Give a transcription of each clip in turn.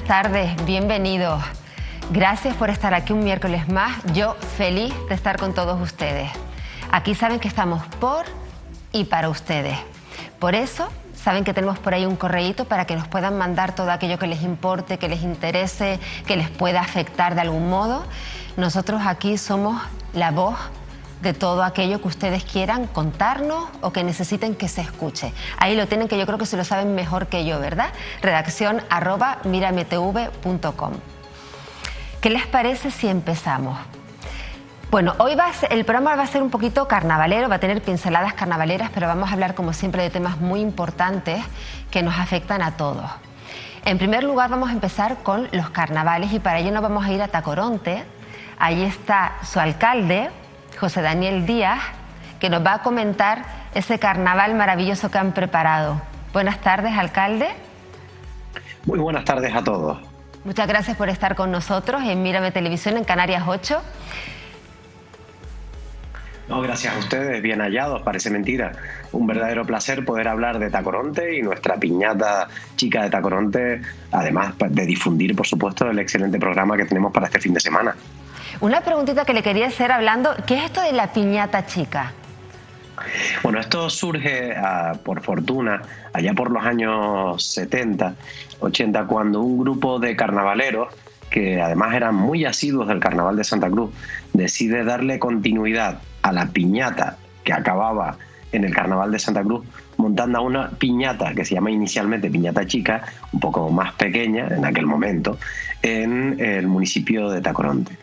tardes, bienvenidos. Gracias por estar aquí un miércoles más. Yo feliz de estar con todos ustedes. Aquí saben que estamos por y para ustedes. Por eso saben que tenemos por ahí un correíto para que nos puedan mandar todo aquello que les importe, que les interese, que les pueda afectar de algún modo. Nosotros aquí somos la voz de todo aquello que ustedes quieran contarnos o que necesiten que se escuche. Ahí lo tienen, que yo creo que se lo saben mejor que yo, ¿verdad? redacción@mirametv.com. ¿Qué les parece si empezamos? Bueno, hoy el programa va a ser un poquito carnavalero, va a tener pinceladas carnavaleras, pero vamos a hablar como siempre de temas muy importantes que nos afectan a todos. En primer lugar vamos a empezar con los carnavales y para ello nos vamos a ir a Tacoronte. Allí está su alcalde, José Daniel Díaz, que nos va a comentar ese carnaval maravilloso que han preparado. Buenas tardes, alcalde. Muy buenas tardes a todos. Muchas gracias por estar con nosotros en Mírame Televisión en Canarias 8. No, gracias a ustedes, bien hallados, parece mentira. Un verdadero placer poder hablar de Tacoronte y nuestra piñata chica de Tacoronte, además de difundir, por supuesto, el excelente programa que tenemos para este fin de semana. Una preguntita que le quería hacer hablando, ¿qué es esto de la piñata chica? Bueno, esto surge, por fortuna, allá por los años 70, 80, cuando un grupo de carnavaleros, que además eran muy asiduos del Carnaval de Santa Cruz, decide darle continuidad a la piñata que acababa en el Carnaval de Santa Cruz, montando una piñata que se llama inicialmente piñata chica, un poco más pequeña en aquel momento, en el municipio de Tacoronte.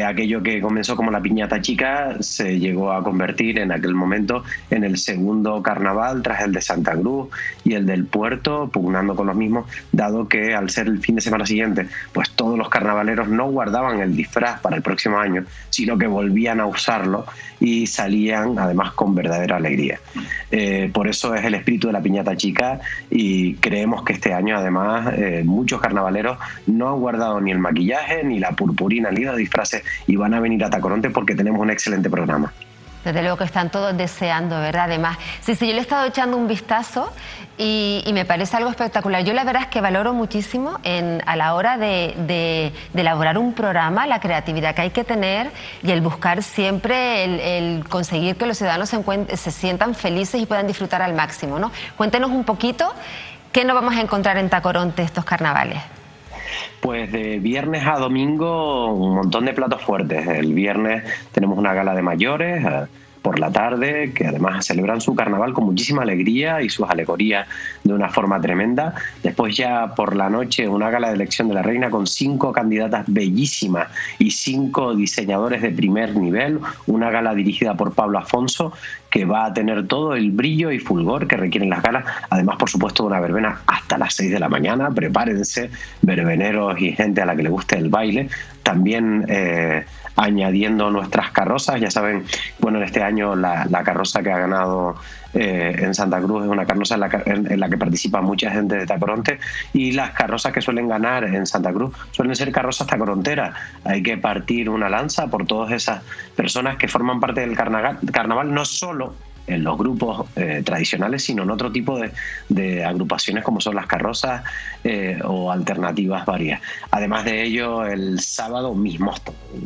Aquello que comenzó como la piñata chica se llegó a convertir en aquel momento en el segundo carnaval tras el de Santa Cruz y el del Puerto, pugnando con los mismos, dado que al ser el fin de semana siguiente, pues todos los carnavaleros no guardaban el disfraz para el próximo año, sino que volvían a usarlo y salían además con verdadera alegría. Por eso es el espíritu de la piñata chica y creemos que este año además muchos carnavaleros no han guardado ni el maquillaje, ni la purpurina, ni los disfraces y van a venir a Tacoronte porque tenemos un excelente programa. Desde luego que están todos deseando, ¿verdad? Además, sí, yo le he estado echando un vistazo y me parece algo espectacular. Yo la verdad es que valoro muchísimo a la hora de elaborar un programa, la creatividad que hay que tener y el buscar siempre el conseguir que los ciudadanos se sientan felices y puedan disfrutar al máximo, ¿no? Cuéntenos un poquito qué nos vamos a encontrar en Tacoronte estos carnavales. Pues de viernes a domingo un montón de platos fuertes. El viernes tenemos una gala de mayores por la tarde, que además celebran su carnaval con muchísima alegría y sus alegorías de una forma tremenda. Después ya por la noche una gala de elección de la reina con 5 candidatas bellísimas y 5 diseñadores de primer nivel. Una gala dirigida por Pablo Afonso que va a tener todo el brillo y fulgor que requieren las galas. Además, por supuesto, una verbena hasta las 6 de la mañana. Prepárense, verbeneros y gente a la que le guste el baile. También añadiendo nuestras carrozas. Ya saben, bueno, en este año la carroza que ha ganado en Santa Cruz es una carroza en la que participa mucha gente de Tacoronte, y las carrozas que suelen ganar en Santa Cruz suelen ser carrozas tacoronteras. Hay que partir una lanza por todas esas personas que forman parte del carnaval, no solo en los grupos tradicionales, sino en otro tipo de agrupaciones como son las carrozas o alternativas varias. Además de ello, el sábado mismo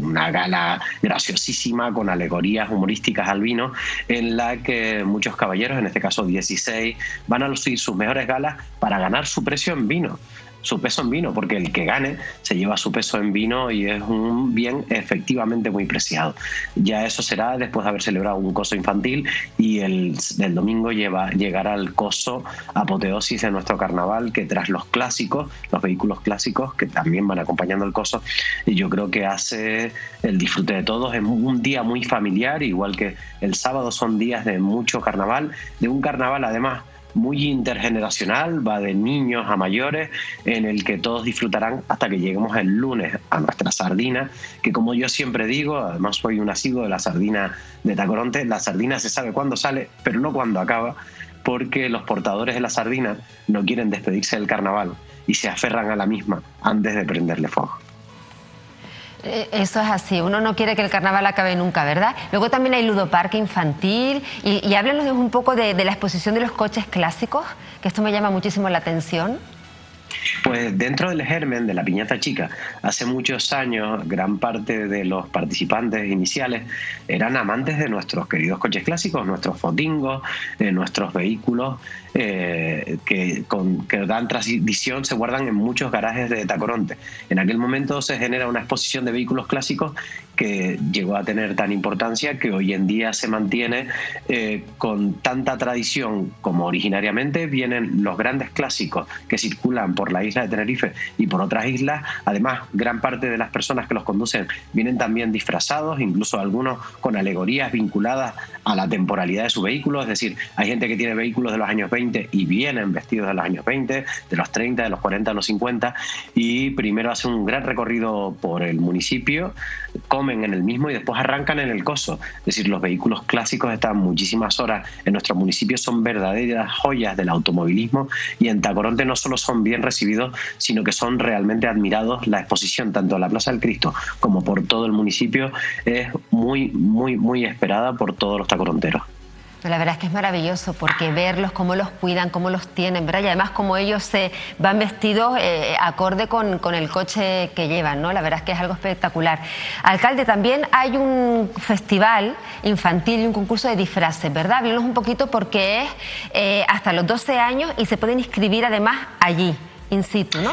una gala graciosísima con alegorías humorísticas al vino, en la que muchos caballeros, en este caso 16, van a lucir sus mejores galas para ganar su precio en vino. Su peso en vino, porque el que gane se lleva su peso en vino y es un bien efectivamente muy preciado. Ya eso será después de haber celebrado un coso infantil y el domingo llegará al coso apoteosis de nuestro carnaval, que tras los clásicos, los vehículos clásicos que también van acompañando el coso, y yo creo que hace el disfrute de todos. Es un día muy familiar, igual que el sábado son días de mucho carnaval, de un carnaval además muy intergeneracional, va de niños a mayores, en el que todos disfrutarán hasta que lleguemos el lunes a nuestra sardina, que como yo siempre digo, además soy un asiduo de la sardina de Tacoronte, la sardina se sabe cuándo sale, pero no cuándo acaba, porque los portadores de la sardina no quieren despedirse del carnaval y se aferran a la misma antes de prenderle fuego. Eso es así, uno no quiere que el carnaval acabe nunca, ¿verdad? Luego también hay ludoparque infantil y háblanos un poco de la exposición de los coches clásicos, que esto me llama muchísimo la atención. Pues dentro del germen de la piñata chica, hace muchos años, gran parte de los participantes iniciales eran amantes de nuestros queridos coches clásicos, nuestros fotingos, nuestros vehículos que dan tradición, se guardan en muchos garajes de Tacoronte. En aquel momento se genera una exposición de vehículos clásicos que llegó a tener tan importancia que hoy en día se mantiene con tanta tradición como originariamente vienen los grandes clásicos que circulan por la isla de Tenerife y por otras islas. Además, gran parte de las personas que los conducen vienen también disfrazados, incluso algunos con alegorías vinculadas a la temporalidad de su vehículo. Es decir, hay gente que tiene vehículos de los años 20 y vienen vestidos de los años 20, de los 30, de los 40, de los 50, y primero hacen un gran recorrido por el municipio, comen en el mismo y después arrancan en el Coso. Es decir, los vehículos clásicos están muchísimas horas en nuestro municipio, son verdaderas joyas del automovilismo, y en Tacoronte no solo son bien recibidos, sino que son realmente admirados. La exposición tanto en la Plaza del Cristo como por todo el municipio es muy esperada por todos los tacoronteros. La verdad es que es maravilloso porque verlos, cómo los cuidan, cómo los tienen, ¿verdad? Y además cómo ellos se van vestidos acorde con el coche que llevan, ¿no? La verdad es que es algo espectacular. Alcalde, también hay un festival infantil y un concurso de disfraces, ¿verdad? Háblenos un poquito porque es hasta los 12 años y se pueden inscribir además allí, in situ, ¿no?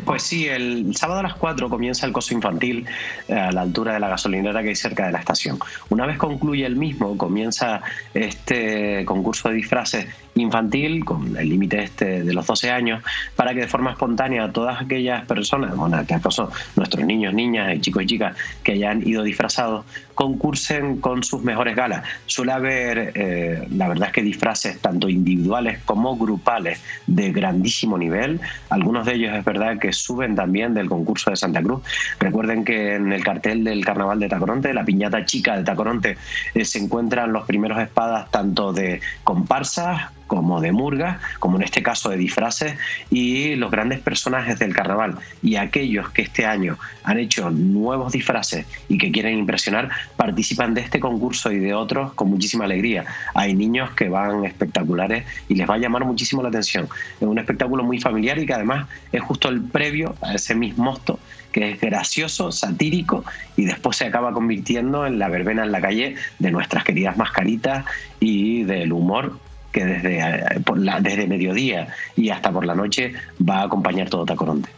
Pues sí, el sábado a las 4 comienza el coso infantil a la altura de la gasolinera que hay cerca de la estación. Una vez concluye el mismo, comienza este concurso de disfraces infantil con el límite de los 12 años, para que de forma espontánea todas aquellas personas, bueno, que son nuestros niños, niñas, chicos y chicas que hayan ido disfrazados, concursen con sus mejores galas. Suele haber, la verdad es que disfraces tanto individuales como grupales de grandísimo nivel. Algunos de ellos es verdad que suben también del concurso de Santa Cruz. Recuerden que en el cartel del Carnaval de Tacoronte, la piñata chica de Tacoronte, se encuentran los primeros espadas tanto de comparsas como de murgas, como en este caso de disfraces, y los grandes personajes del carnaval. Y aquellos que este año han hecho nuevos disfraces y que quieren impresionar, participan de este concurso y de otros con muchísima alegría. Hay niños que van espectaculares y les va a llamar muchísimo la atención. Es un espectáculo muy familiar y que además es justo el previo a ese mismosto, que es gracioso, satírico, y después se acaba convirtiendo en la verbena en la calle de nuestras queridas mascaritas y del humor que desde mediodía y hasta por la noche va a acompañar todo Tacoronte.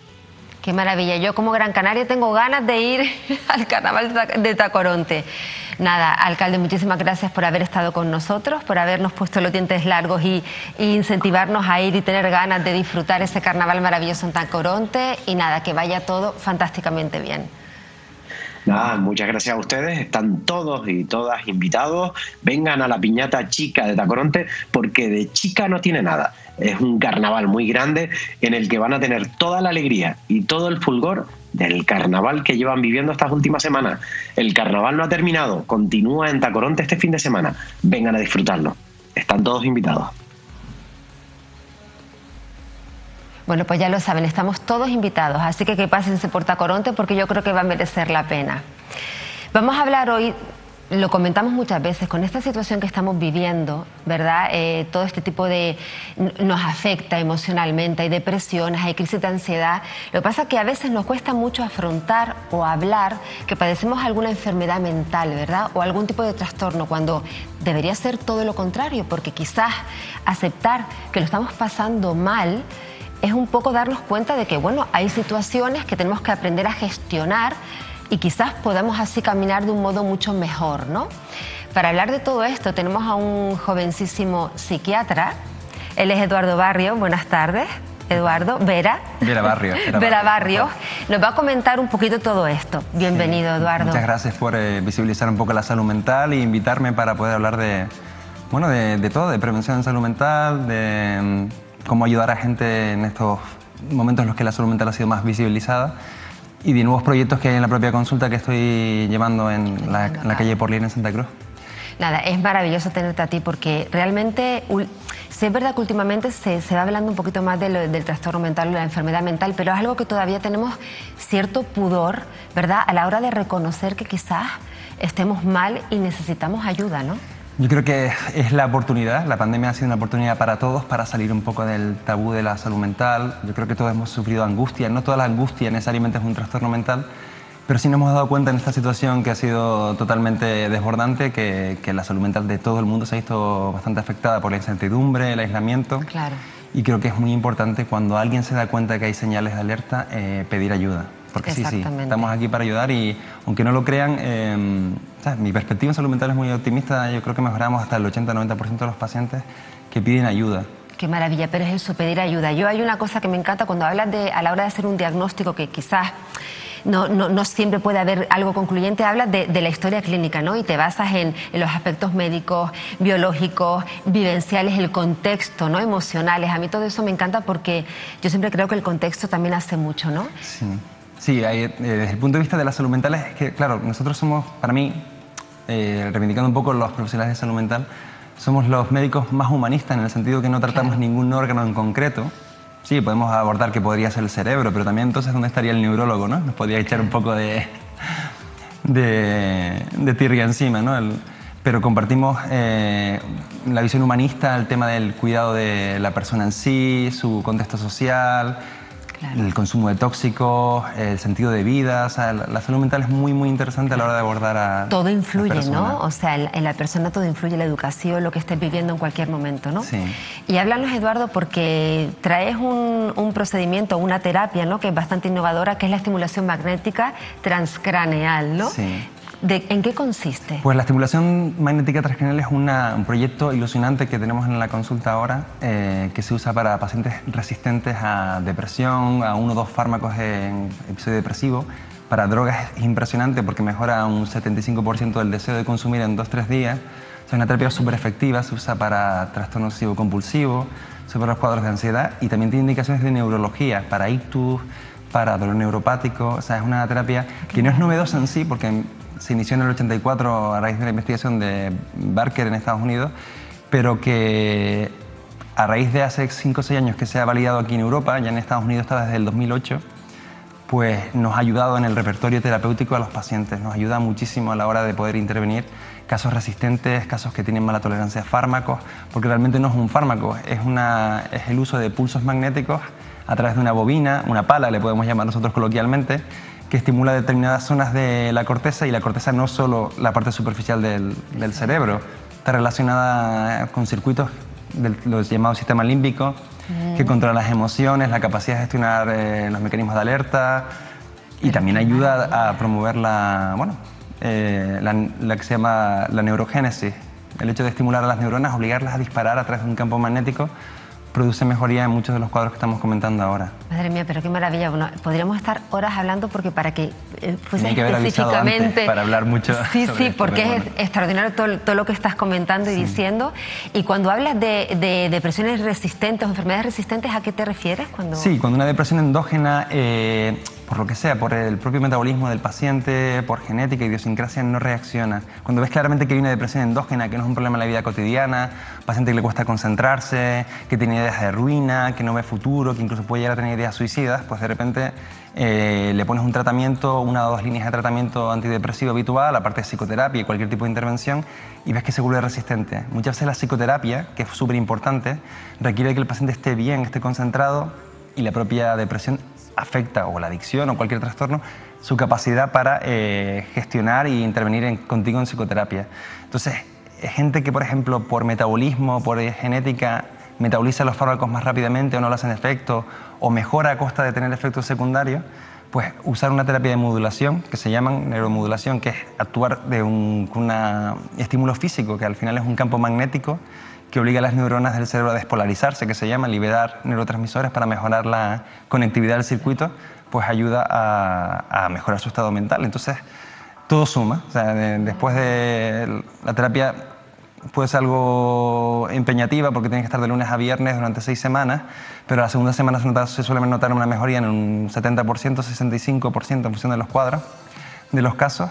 Qué maravilla. Yo como Gran Canaria tengo ganas de ir al Carnaval de Tacoronte. Nada, alcalde, muchísimas gracias por haber estado con nosotros, por habernos puesto los dientes largos y incentivarnos a ir y tener ganas de disfrutar ese carnaval maravilloso en Tacoronte. Y nada, que vaya todo fantásticamente bien. Nada, muchas gracias a ustedes, están todos y todas invitados, vengan a la piñata chica de Tacoronte porque de chica no tiene nada. Es un carnaval muy grande en el que van a tener toda la alegría y todo el fulgor del carnaval que llevan viviendo estas últimas semanas. El carnaval no ha terminado, continúa en Tacoronte este fin de semana. Vengan a disfrutarlo, están todos invitados. Bueno, pues ya lo saben, estamos todos invitados, así que pásense por Tacoronte porque yo creo que va a merecer la pena. Vamos a hablar hoy, lo comentamos muchas veces, con esta situación que estamos viviendo, ¿verdad? Todo este tipo de... nos afecta emocionalmente, hay depresiones, hay crisis de ansiedad. Lo que pasa es que a veces nos cuesta mucho afrontar o hablar que padecemos alguna enfermedad mental, ¿verdad? O algún tipo de trastorno, cuando debería ser todo lo contrario, porque quizás aceptar que lo estamos pasando mal es un poco darnos cuenta de que, bueno, hay situaciones que tenemos que aprender a gestionar y quizás podamos así caminar de un modo mucho mejor, ¿no? Para hablar de todo esto tenemos a un jovencísimo psiquiatra. Él es Eduardo Barrio. Buenas tardes, Eduardo. Vera Barrio. Vera Barrio. Nos va a comentar un poquito todo esto. Bienvenido, sí. Eduardo. Muchas gracias por visibilizar un poco la salud mental e invitarme para poder hablar de todo, de prevención en salud mental, de cómo ayudar a gente en estos momentos en los que la salud mental ha sido más visibilizada y de nuevos proyectos que hay en la propia consulta que estoy llevando en la calle Porlier en Santa Cruz. Nada, es maravilloso tenerte a ti porque realmente, sí es verdad que últimamente se va hablando un poquito más del trastorno mental o de la enfermedad mental, pero es algo que todavía tenemos cierto pudor, ¿verdad?, a la hora de reconocer que quizás estemos mal y necesitamos ayuda, ¿no? Yo creo que es la oportunidad, la pandemia ha sido una oportunidad para todos para salir un poco del tabú de la salud mental. Yo creo que todos hemos sufrido angustia, no toda la angustia necesariamente es un trastorno mental, pero sí nos hemos dado cuenta en esta situación que ha sido totalmente desbordante, que la salud mental de todo el mundo se ha visto bastante afectada por la incertidumbre, el aislamiento. Claro. Y creo que es muy importante cuando alguien se da cuenta que hay señales de alerta, pedir ayuda. Porque sí, estamos aquí para ayudar y aunque no lo crean, mi perspectiva en salud mental es muy optimista. Yo creo que mejoramos hasta el 80-90% de los pacientes que piden ayuda. Qué maravilla, pero es eso, pedir ayuda. Hay una cosa que me encanta cuando hablas a la hora de hacer un diagnóstico que quizás no siempre puede haber algo concluyente, hablas de la historia clínica, ¿no? Y te basas en los aspectos médicos, biológicos, vivenciales, el contexto, ¿no? Emocionales. A mí todo eso me encanta porque yo siempre creo que el contexto también hace mucho, ¿no? Sí. Sí, desde el punto de vista de la salud mental es que, claro, nosotros somos, para mí, reivindicando un poco los profesionales de salud mental, somos los médicos más humanistas en el sentido que no tratamos ningún órgano en concreto. Sí, podemos abordar que podría ser el cerebro, pero también entonces ¿dónde estaría el neurólogo, no? Nos podría echar un poco de tirria encima, ¿no? Pero compartimos la visión humanista, el tema del cuidado de la persona en sí, su contexto social, el consumo de tóxicos, el sentido de vida. O sea, la salud mental es muy, muy interesante a la hora de abordar a todo influye, la persona. ¿no? O sea, en la persona todo influye, la educación, lo que estés viviendo en cualquier momento, ¿no? Sí. Y háblanos, Eduardo, porque traes un procedimiento, una terapia, ¿no? Que es bastante innovadora, que es la estimulación magnética transcraneal, ¿no? Sí. ¿En qué consiste? Pues la estimulación magnética transcranial es un proyecto ilusionante que tenemos en la consulta ahora, que se usa para pacientes resistentes a depresión, a 1 o 2 fármacos en episodio depresivo. Para drogas es impresionante porque mejora un 75% del deseo de consumir en 2-3 días. Es una terapia súper efectiva, se usa para trastorno obsesivo-compulsivo, se usa para los cuadros de ansiedad y también tiene indicaciones de neurología, para ictus, para dolor neuropático. O sea, es una terapia que no es novedosa en sí porque se inició en el 84 a raíz de la investigación de Barker en Estados Unidos, pero que a raíz de hace 5 o 6 años que se ha validado aquí en Europa, ya en Estados Unidos está desde el 2008, pues nos ha ayudado en el repertorio terapéutico a los pacientes, nos ayuda muchísimo a la hora de poder intervenir casos resistentes, casos que tienen mala tolerancia a fármacos, porque realmente no es un fármaco, es el uso de pulsos magnéticos a través de una bobina, una pala le podemos llamar nosotros coloquialmente, que estimula determinadas zonas de la corteza, y la corteza no es solo la parte superficial del cerebro, está relacionada con circuitos de los llamados sistema límbico, que controlan las emociones, la capacidad de gestionar los mecanismos de alerta y también ayuda a promover la que se llama la neurogénesis. El hecho de estimular a las neuronas, obligarlas a disparar a través de un campo magnético, produce mejoría en muchos de los cuadros que estamos comentando ahora. Madre mía, pero qué maravilla. Bueno, podríamos estar horas hablando porque para que fuese que haber específicamente antes para hablar mucho. Sí, sobre sí, esto, porque es bueno, extraordinario todo lo que estás comentando y diciendo. Y cuando hablas de depresiones resistentes o enfermedades resistentes, ¿a qué te refieres? Sí, cuando una depresión endógena, por lo que sea, por el propio metabolismo del paciente, por genética, idiosincrasia, no reacciona. Cuando ves claramente que hay una depresión endógena, que no es un problema en la vida cotidiana, paciente que le cuesta concentrarse, que tiene ideas de ruina, que no ve futuro, que incluso puede llegar a tener ideas suicidas, pues de repente le pones un tratamiento, 1 o 2 líneas de tratamiento antidepresivo habitual, aparte de psicoterapia y cualquier tipo de intervención, y ves que se vuelve resistente. Muchas veces la psicoterapia, que es súper importante, requiere que el paciente esté bien, esté concentrado, y la propia depresión afecta, o la adicción o cualquier trastorno, su capacidad para gestionar e intervenir contigo en psicoterapia. Entonces, gente que, por ejemplo, por metabolismo, por genética, metaboliza los fármacos más rápidamente o no lo hacen efecto, o mejora a costa de tener efectos secundarios, pues usar una terapia de modulación, que se llama neuromodulación, que es actuar con un estímulo físico, que al final es un campo magnético, que obliga a las neuronas del cerebro a despolarizarse, que se llama liberar neurotransmisores para mejorar la conectividad del circuito, pues ayuda a mejorar su estado mental. Entonces, todo suma. O sea, después de la terapia puede ser algo empeñativa porque tienes que estar de lunes a viernes durante 6 semanas, pero la segunda semana se suele notar una mejoría en un 70%, 65% en función de los cuadros, de los casos.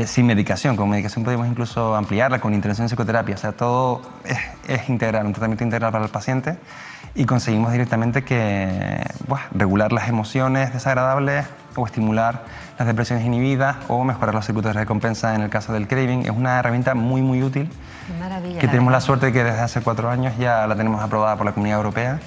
sin medicación. Con medicación podemos incluso ampliarla con intervención en psicoterapia. O sea, todo es integral, un tratamiento integral para el paciente, y conseguimos directamente que regular las emociones desagradables o estimular las depresiones inhibidas o mejorar los circuitos de recompensa en el caso del craving. Es una herramienta muy, muy útil. Qué maravilla. Que tenemos la suerte de que desde hace 4 años ya la tenemos aprobada por la Comunidad Europea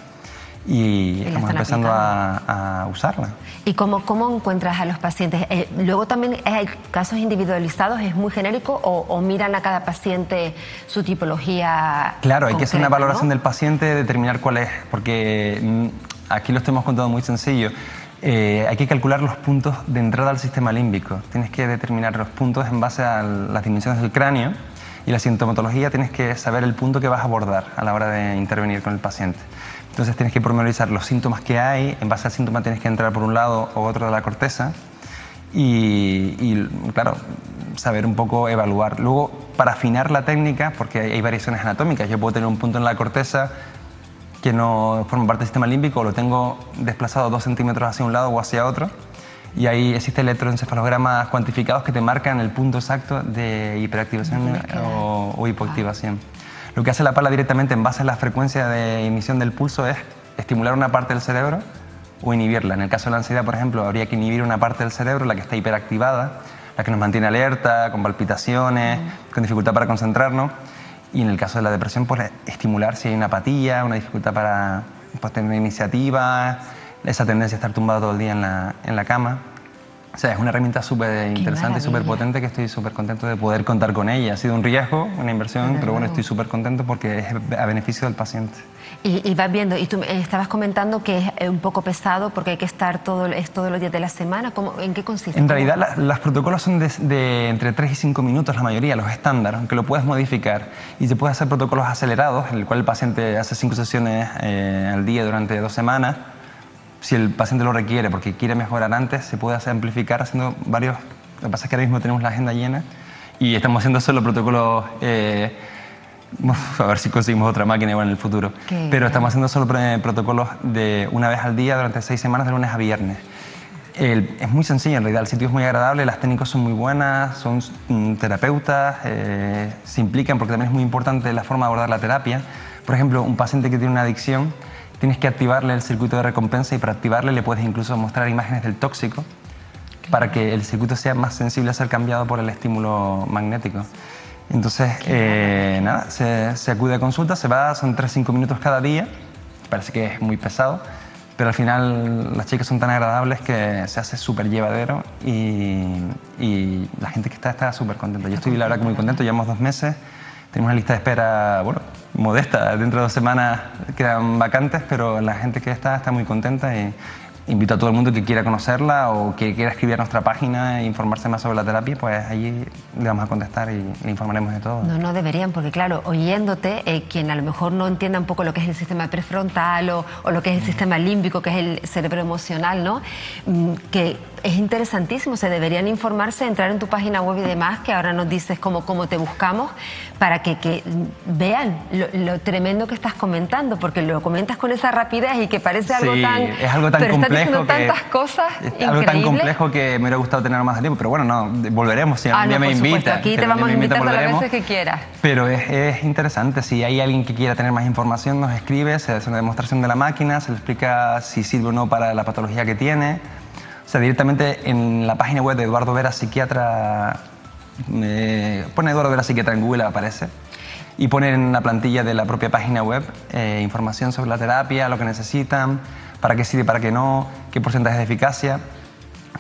y estamos empezando a usarla. ¿Y cómo encuentras a los pacientes? Luego también hay casos individualizados, ¿es muy genérico o miran a cada paciente su tipología? Claro, hay que hacer una valoración, ¿no?, del paciente, determinar cuál es, porque aquí lo estamos contando muy sencillo. Hay que calcular los puntos de entrada al sistema límbico. Tienes que determinar los puntos en base a las dimensiones del cráneo, y la sintomatología tienes que saber el punto que vas a abordar a la hora de intervenir con el paciente. Entonces tienes que pormenorizar los síntomas que hay, en base al síntoma tienes que entrar por un lado o otro de la corteza y claro, saber un poco evaluar. Luego, para afinar la técnica, porque hay variaciones anatómicas, yo puedo tener un punto en la corteza que no forma parte del sistema límbico, o lo tengo desplazado 2 centímetros hacia un lado o hacia otro, y ahí existen electroencefalogramas cuantificados que te marcan el punto exacto de hiperactivación o hipoactivación. Lo que hace la pala directamente en base a la frecuencia de emisión del pulso es estimular una parte del cerebro o inhibirla. En el caso de la ansiedad, por ejemplo, habría que inhibir una parte del cerebro, la que está hiperactivada, la que nos mantiene alerta, con palpitaciones, con dificultad para concentrarnos. Y en el caso de la depresión, pues estimular si hay una apatía, una dificultad para tener iniciativa, esa tendencia a estar tumbado todo el día en la cama. O sea, es una herramienta súper interesante y súper potente, que estoy súper contento de poder contar con ella. Ha sido un riesgo, una inversión, pero bueno, estoy súper contento porque es a beneficio del paciente. Y vas viendo, y tú estabas comentando que es un poco pesado porque hay que estar todos los días de la semana. ¿En qué consiste? En realidad, los protocolos son de entre 3 y 5 minutos, la mayoría, los estándar, aunque lo puedes modificar. Y se puede hacer protocolos acelerados, en el cual el paciente hace 5 sesiones al día durante 2 semanas. Si el paciente lo requiere porque quiere mejorar antes, se puede amplificar haciendo varios. Lo que pasa es que ahora mismo tenemos la agenda llena y estamos haciendo solo protocolos. A ver si conseguimos otra máquina igual en el futuro. Pero estamos haciendo solo protocolos de 1 vez al día durante 6 semanas, de lunes a viernes. Es muy sencillo en realidad, el sitio es muy agradable, las técnicas son muy buenas, son terapeutas, se implican porque también es muy importante la forma de abordar la terapia. Por ejemplo, un paciente que tiene una adicción, tienes que activarle el circuito de recompensa, y para activarle le puedes incluso mostrar imágenes del tóxico para que el circuito sea más sensible a ser cambiado por el estímulo magnético. Entonces, nada, se acude a consulta, son 3-5 minutos cada día, parece que es muy pesado, pero al final las chicas son tan agradables que se hace súper llevadero y la gente que está súper contenta. Yo estoy la verdad que muy contento, llevamos 2 meses. Tenemos una lista de espera, bueno, modesta. Dentro de 2 semanas quedan vacantes, pero la gente que está muy contenta, y invito a todo el mundo que quiera conocerla o que quiera escribir a nuestra página e informarse más sobre la terapia, pues allí le vamos a contestar y le informaremos de todo. No deberían, porque claro, oyéndote, quien a lo mejor no entienda un poco lo que es el sistema prefrontal o lo que es el sistema límbico, que es el cerebro emocional, ¿no? Que es interesantísimo, se deberían informarse, entrar en tu página web y demás, que ahora nos dices cómo te buscamos, para que vean lo tremendo que estás comentando, porque lo comentas con esa rapidez y que parece algo es algo tan complejo, tantas cosas algo tan complejo que me hubiera gustado tener más tiempo, pero bueno, no, volveremos si algún día me invitan. Aquí te vamos a invitar todas las veces que quieras. Pero es interesante, si hay alguien que quiera tener más información, nos escribe, se hace una demostración de la máquina, se le explica si sirve o no para la patología que tiene. O sea, directamente en la página web de Eduardo Vera Psiquiatra, pone Eduardo Vera Psiquiatra en Google, aparece, y pone en la plantilla de la propia página web información sobre la terapia, lo que necesitan, para qué sirve, para qué no, qué porcentaje de eficacia.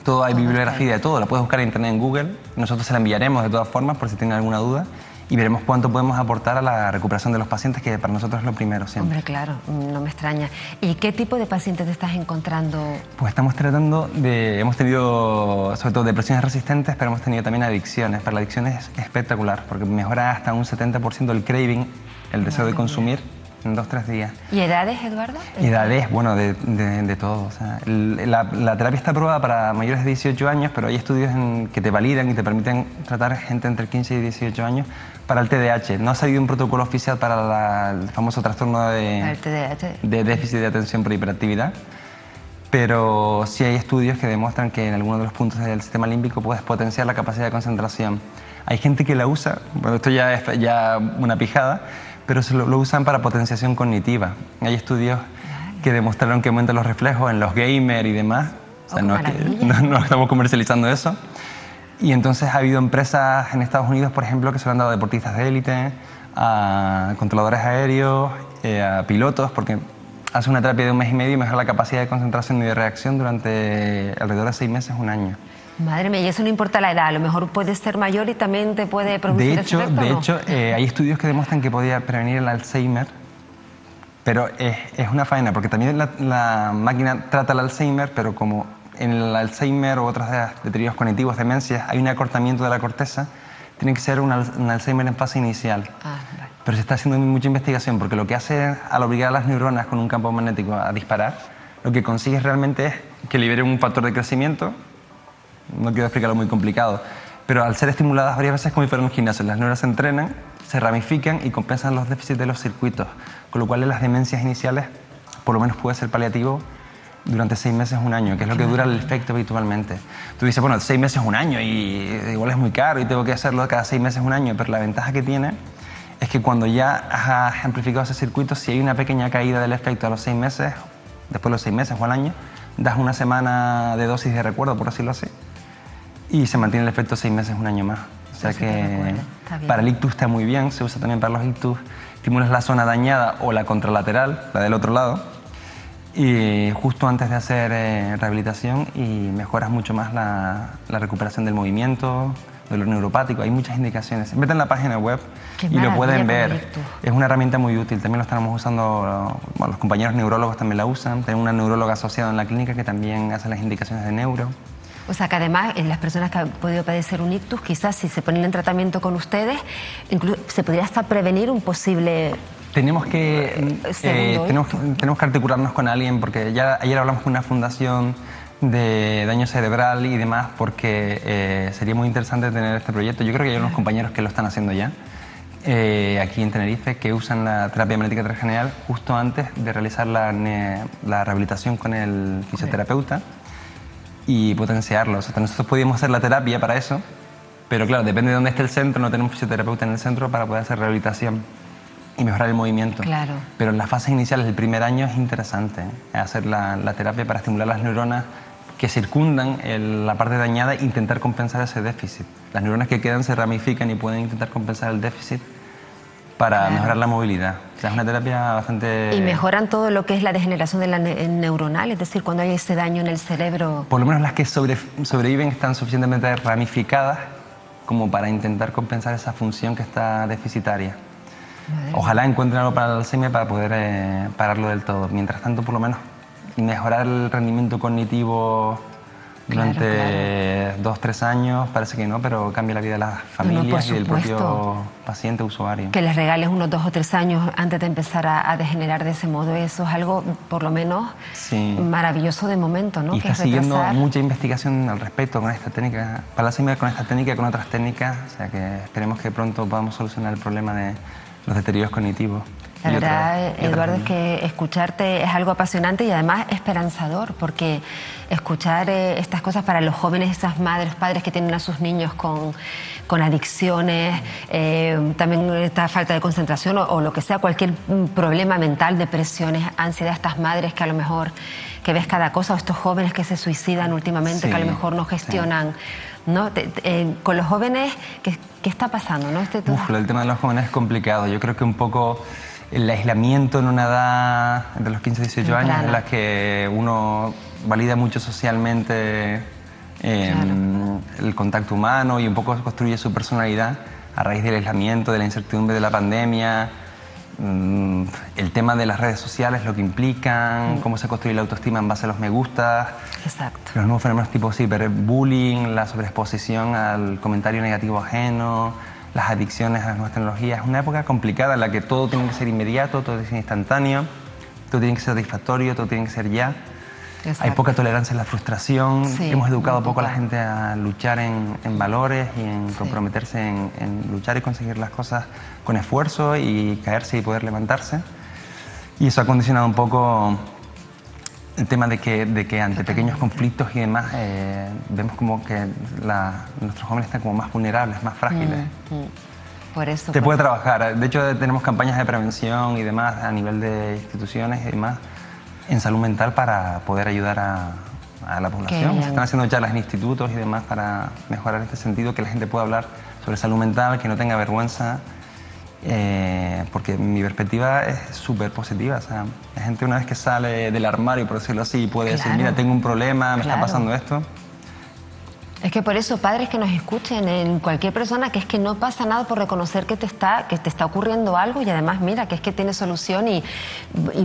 Todo, hay bibliografía de todo, la puedes buscar en internet, en Google. Nosotros se la enviaremos de todas formas por si tienen alguna duda, y veremos cuánto podemos aportar a la recuperación de los pacientes, que para nosotros es lo primero siempre. Hombre, claro, no me extraña. ¿Y qué tipo de pacientes te estás encontrando? Pues estamos tratando hemos tenido sobre todo depresiones resistentes, pero hemos tenido también adicciones. Para la adicción es espectacular, porque mejora hasta un 70% el craving, el deseo de consumir, en 2-3 días. ¿Y edades, Eduardo? Edades, bueno, de todo. O sea, la terapia está aprobada para mayores de 18 años, pero hay estudios que te validan y te permiten tratar a gente entre 15 y 18 años para el TDAH. No ha salido un protocolo oficial para el famoso trastorno de déficit de atención por hiperactividad, pero sí hay estudios que demuestran que en algunos de los puntos del sistema límbico puedes potenciar la capacidad de concentración. Hay gente que la usa, bueno, esto ya es una pijada, pero lo usan para potenciación cognitiva. Hay estudios que demostraron que aumentan los reflejos en los gamers y demás. O sea, no estamos comercializando eso. Y entonces ha habido empresas en Estados Unidos, por ejemplo, que se lo han dado a deportistas de élite, a controladores aéreos, a pilotos, porque hace una terapia de 1 mes y medio y mejora la capacidad de concentración y de reacción durante alrededor de 6 meses, 1 año. Madre mía, y eso no importa la edad, a lo mejor puedes ser mayor y también te puede producir ese efecto, ¿no? De hecho, hay estudios que demuestran que podía prevenir el Alzheimer, pero es una faena, porque también la máquina trata el Alzheimer, pero como en el Alzheimer o otros deterioros cognitivos, demencias, hay un acortamiento de la corteza, tiene que ser un Alzheimer en fase inicial. Vale. Pero se está haciendo mucha investigación, porque lo que hace al obligar a las neuronas con un campo magnético a disparar, lo que consigue realmente es que libere un factor de crecimiento. No quiero explicarlo muy complicado, pero al ser estimuladas varias veces como si fuera un gimnasio, las neuronas se entrenan, se ramifican y compensan los déficits de los circuitos, con lo cual en las demencias iniciales por lo menos puede ser paliativo durante 6 meses, 1 año, que es lo que dura el efecto habitualmente. Tú dices, bueno, 6 meses, 1 año y igual es muy caro y tengo que hacerlo cada 6 meses, 1 año, pero la ventaja que tiene es que cuando ya has amplificado ese circuito, si hay una pequeña caída del efecto a los 6 meses, después de los 6 meses o al año, das 1 semana de dosis de recuerdo, por decirlo así, y se mantiene el efecto 6 meses, 1 año más. O sea que para el ictus está muy bien, se usa también para los ictus. Estimulas la zona dañada o la contralateral, la del otro lado, y justo antes de hacer rehabilitación, y mejoras mucho más la recuperación del movimiento, dolor neuropático. Hay muchas indicaciones. Vete en la página web y lo pueden ver. Es una herramienta muy útil. También lo estamos usando, bueno, los compañeros neurólogos también la usan. Tenemos una neuróloga asociada en la clínica que también hace las indicaciones de neuro. O sea que además en las personas que han podido padecer un ictus, quizás si se ponen en tratamiento con ustedes, incluso se podría hasta prevenir un posible... Tenemos que articularnos con alguien, porque ya ayer hablamos con una fundación de daño cerebral y demás, porque sería muy interesante tener este proyecto. Yo creo que hay unos compañeros que lo están haciendo ya, aquí en Tenerife, que usan la terapia magnética transcranial justo antes de realizar la rehabilitación con el fisioterapeuta y potenciarlo. O sea, nosotros podíamos hacer la terapia para eso, pero claro, depende de dónde esté el centro, no tenemos fisioterapeuta en el centro para poder hacer rehabilitación y mejorar el movimiento. Claro. Pero en las fases iniciales del primer año es interesante hacer la terapia para estimular las neuronas que circundan la parte dañada e intentar compensar ese déficit. Las neuronas que quedan se ramifican y pueden intentar compensar el déficit para mejorar la movilidad. O sea, es una terapia bastante... Y mejoran todo lo que es la degeneración de la neuronal, es decir, cuando hay ese daño en el cerebro... Por lo menos las que sobreviven están suficientemente ramificadas como para intentar compensar esa función que está deficitaria. Ojalá encuentren algo para el Alzheimer para poder pararlo del todo. Mientras tanto, por lo menos, mejorar el rendimiento cognitivo durante 2-3 años, parece que no, pero cambia la vida de las familias y del propio paciente usuario. Que les regales unos 2 o 3 años antes de empezar a degenerar de ese modo, eso es algo, por lo menos, maravilloso de momento, ¿no? Y está siguiendo mucha investigación al respecto con esta técnica, para el Alzheimer con esta técnica y con otras técnicas, o sea que esperemos que pronto podamos solucionar el problema de los deterioros cognitivos. La verdad, Eduardo, es que escucharte es algo apasionante y además esperanzador, porque escuchar estas cosas para los jóvenes, esas madres, padres que tienen a sus niños con adicciones, también esta falta de concentración o lo que sea, cualquier problema mental, depresiones, ansiedad, estas madres que a lo mejor que ves cada cosa, o estos jóvenes que se suicidan últimamente, que a lo mejor no gestionan... ¿No? Con los jóvenes, ¿qué está pasando? ¿No? El tema de los jóvenes es complicado. Yo creo que un poco el aislamiento en una edad entre los 15 y 18 años en la que uno valida mucho socialmente el contacto humano y un poco construye su personalidad a raíz del aislamiento, de la incertidumbre de la pandemia, el tema de las redes sociales, lo que implican, cómo se construye la autoestima en base a los me gusta. Exacto. Los nuevos fenómenos tipo ciberbullying, la sobreexposición al comentario negativo ajeno, las adicciones a las nuevas tecnologías. Es una época complicada en la que todo tiene que ser inmediato, todo tiene que ser instantáneo, todo tiene que ser satisfactorio, todo tiene que ser ya. Exacto. Hay poca tolerancia a la frustración. Hemos educado poco a la gente a luchar en valores y en comprometerse en luchar y conseguir las cosas con esfuerzo y caerse y poder levantarse. Y eso ha condicionado un poco el tema de que ante pequeños conflictos y demás vemos como que nuestros jóvenes están como más vulnerables, más frágiles. Por eso. Se puede trabajar. De hecho, tenemos campañas de prevención y demás a nivel de instituciones y demás en salud mental para poder ayudar a la población. Se están haciendo charlas en institutos y demás para mejorar este sentido, que la gente pueda hablar sobre salud mental, que no tenga vergüenza, porque mi perspectiva es súper positiva. O sea, la gente una vez que sale del armario, por decirlo así, puede decir, mira, tengo un problema, me está pasando esto. Es que por eso, padres que nos escuchen, en cualquier persona, que es que no pasa nada por reconocer que te está ocurriendo algo, y además mira que es que tiene solución y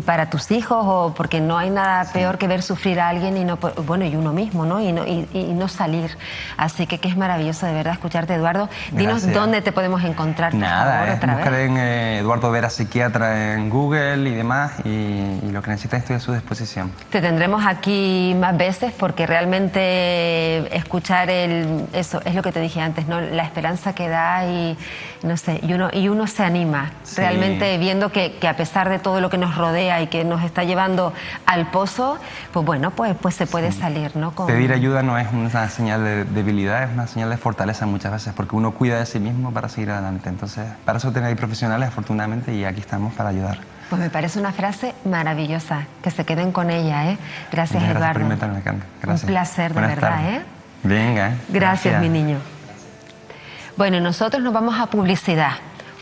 para tus hijos, o porque no hay nada peor que ver sufrir a alguien y uno mismo, ¿no? Y no salir. Así que es maravilloso de verdad escucharte, Eduardo. Dinos dónde te podemos encontrar, por favor, otra vez. Buscar en Eduardo Vera Psiquiatra en Google y demás, y lo que necesites estoy a su disposición. Te tendremos aquí más veces porque realmente escuchar eso es lo que te dije antes, ¿no? La esperanza que da y no sé, y uno se anima realmente viendo que a pesar de todo lo que nos rodea y que nos está llevando al pozo, pues bueno, pues se puede salir, ¿no? Pedir ayuda no es una señal de debilidad, es una señal de fortaleza muchas veces, porque uno cuida de sí mismo para seguir adelante. Entonces, para eso tenéis profesionales, afortunadamente, y aquí estamos para ayudar. Pues me parece una frase maravillosa, que se queden con ella, ¿eh? Gracias, Eduardo. Gracias por invitarme, me encanta. Gracias. Un placer, de verdad, ¿eh? Venga. Gracias, mi niño. Bueno, nosotros nos vamos a publicidad.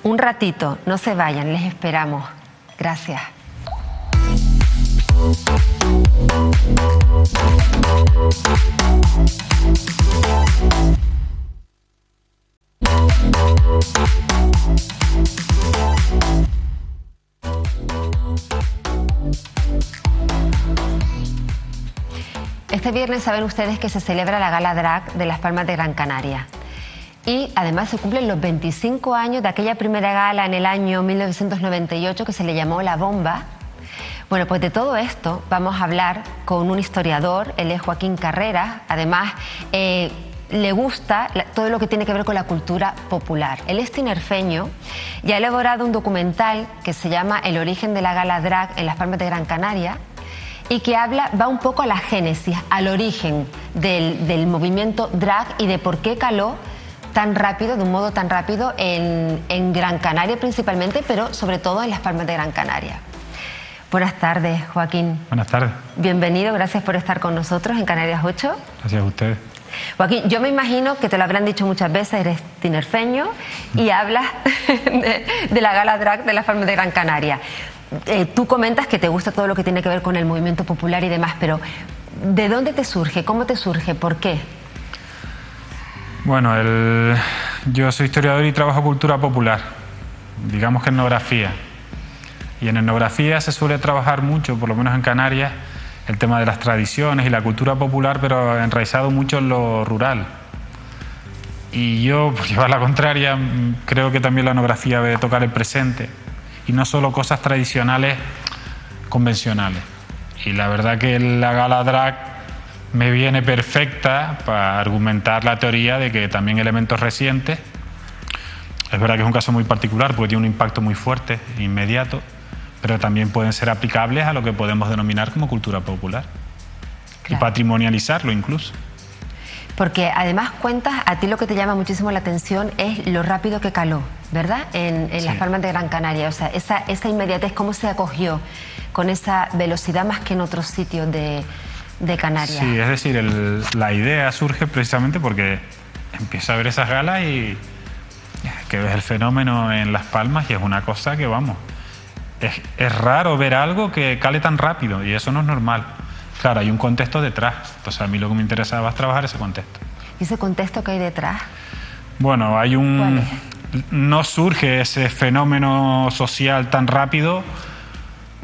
Un ratito, no se vayan, les esperamos. Gracias. Este viernes saben ustedes que se celebra la Gala Drag de Las Palmas de Gran Canaria. Y además se cumplen los 25 años de aquella primera gala en el año 1998 que se le llamó La Bomba. Bueno, pues de todo esto vamos a hablar con un historiador, él es Joaquín Carreras. Además, le gusta todo lo que tiene que ver con la cultura popular. Él es tinerfeño y ha elaborado un documental que se llama El origen de la Gala Drag en Las Palmas de Gran Canaria, y que va un poco a la génesis, al origen del movimiento drag y de por qué caló tan rápido, de un modo tan rápido en Gran Canaria principalmente, pero sobre todo en Las Palmas de Gran Canaria. Buenas tardes, Joaquín. Buenas tardes. Bienvenido, gracias por estar con nosotros en Canarias 8. Gracias a ustedes. Joaquín, yo me imagino que te lo habrán dicho muchas veces, eres tinerfeño y hablas de la Gala Drag de Las Palmas de Gran Canaria. Tú comentas que te gusta todo lo que tiene que ver con el movimiento popular y demás, pero ¿de dónde te surge? ¿Cómo te surge? ¿Por qué? Bueno, yo soy historiador y trabajo cultura popular, digamos que etnografía. Y en etnografía se suele trabajar mucho, por lo menos en Canarias, el tema de las tradiciones y la cultura popular, pero enraizado mucho en lo rural. Y yo, por llevar la contraria, creo que también la etnografía debe tocar el presente, y no solo cosas tradicionales convencionales. Y la verdad que la Gala Drag me viene perfecta para argumentar la teoría de que también elementos recientes, es verdad que es un caso muy particular porque tiene un impacto muy fuerte, inmediato, pero también pueden ser aplicables a lo que podemos denominar como cultura popular. Claro. Y patrimonializarlo incluso. Porque además cuentas, a ti lo que te llama muchísimo la atención es lo rápido que caló, ¿verdad? En Las Palmas de Gran Canaria. O sea, esa inmediatez, cómo se acogió con esa velocidad más que en otros sitios de Canarias. Sí, es decir, la idea surge precisamente porque empieza a ver esas galas y que ves el fenómeno en Las Palmas y es una cosa que, vamos, es raro ver algo que cale tan rápido y eso no es normal. Claro, hay un contexto detrás, entonces a mí lo que me interesaba es trabajar ese contexto. ¿Y ese contexto que hay detrás? Bueno, no surge ese fenómeno social tan rápido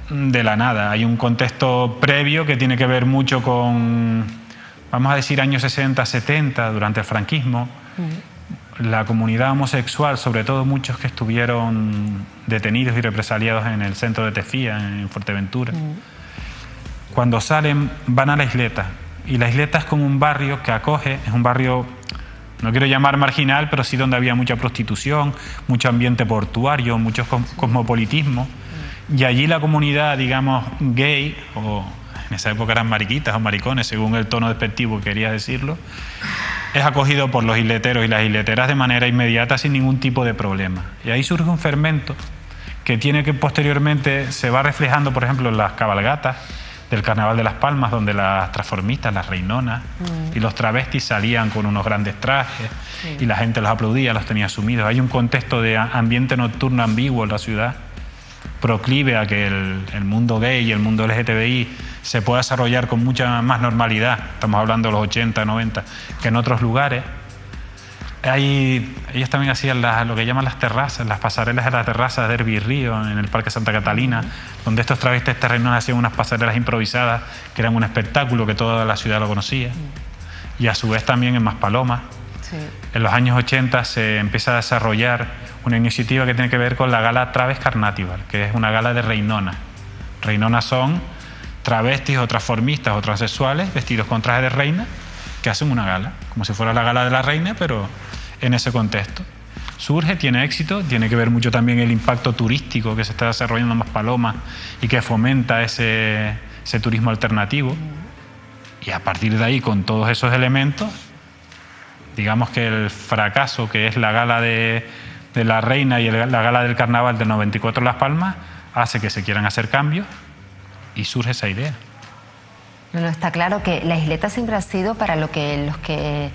de la nada. Hay un contexto previo que tiene que ver mucho con, vamos a decir, años 60, 70, durante el franquismo. La comunidad homosexual, sobre todo muchos que estuvieron detenidos y represaliados en el centro de Tefía, en Fuerteventura. Cuando salen, van a la isleta. Y la isleta es como un barrio que acoge, es un barrio, no quiero llamar marginal, pero sí donde había mucha prostitución, mucho ambiente portuario, mucho cosmopolitismo. Y allí la comunidad, digamos, gay, o en en esa época eran mariquitas o maricones, según el tono despectivo que quería decirlo, es acogido por los isleteros y las isleteras de manera inmediata sin ningún tipo de problema. Y ahí surge un fermento que tiene que posteriormente se va reflejando, por ejemplo, en las cabalgatas del Carnaval de Las Palmas, donde las transformistas, las reinonas y los travestis salían con unos grandes trajes y la gente los aplaudía, los tenía sumidos. Hay un contexto de ambiente nocturno ambiguo en la ciudad, proclive a que el mundo gay y el mundo LGTBI se pueda desarrollar con mucha más normalidad. Estamos hablando de los 80, 90, que en otros lugares. Ellos también hacían lo que llaman las terrazas, las pasarelas de las terrazas de Derby Río, en el Parque Santa Catalina, donde estos travestis terrenos hacían unas pasarelas improvisadas que eran un espectáculo que toda la ciudad lo conocía. Y a su vez también en Maspalomas. Sí. En los años 80 se empieza a desarrollar una iniciativa que tiene que ver con la gala Traves Carnatival, que es una gala de reinonas. Reinonas son travestis o transformistas o transexuales vestidos con traje de reina que hacen una gala, como si fuera la gala de la reina, pero en ese contexto. Surge, tiene éxito, tiene que ver mucho también el impacto turístico que se está desarrollando en Maspalomas y que fomenta ese turismo alternativo. Y a partir de ahí, con todos esos elementos, digamos que el fracaso que es la gala de la reina y la gala del carnaval del 94 en Las Palmas hace que se quieran hacer cambios y surge esa idea. No, está claro que la isleta siempre ha sido, para los que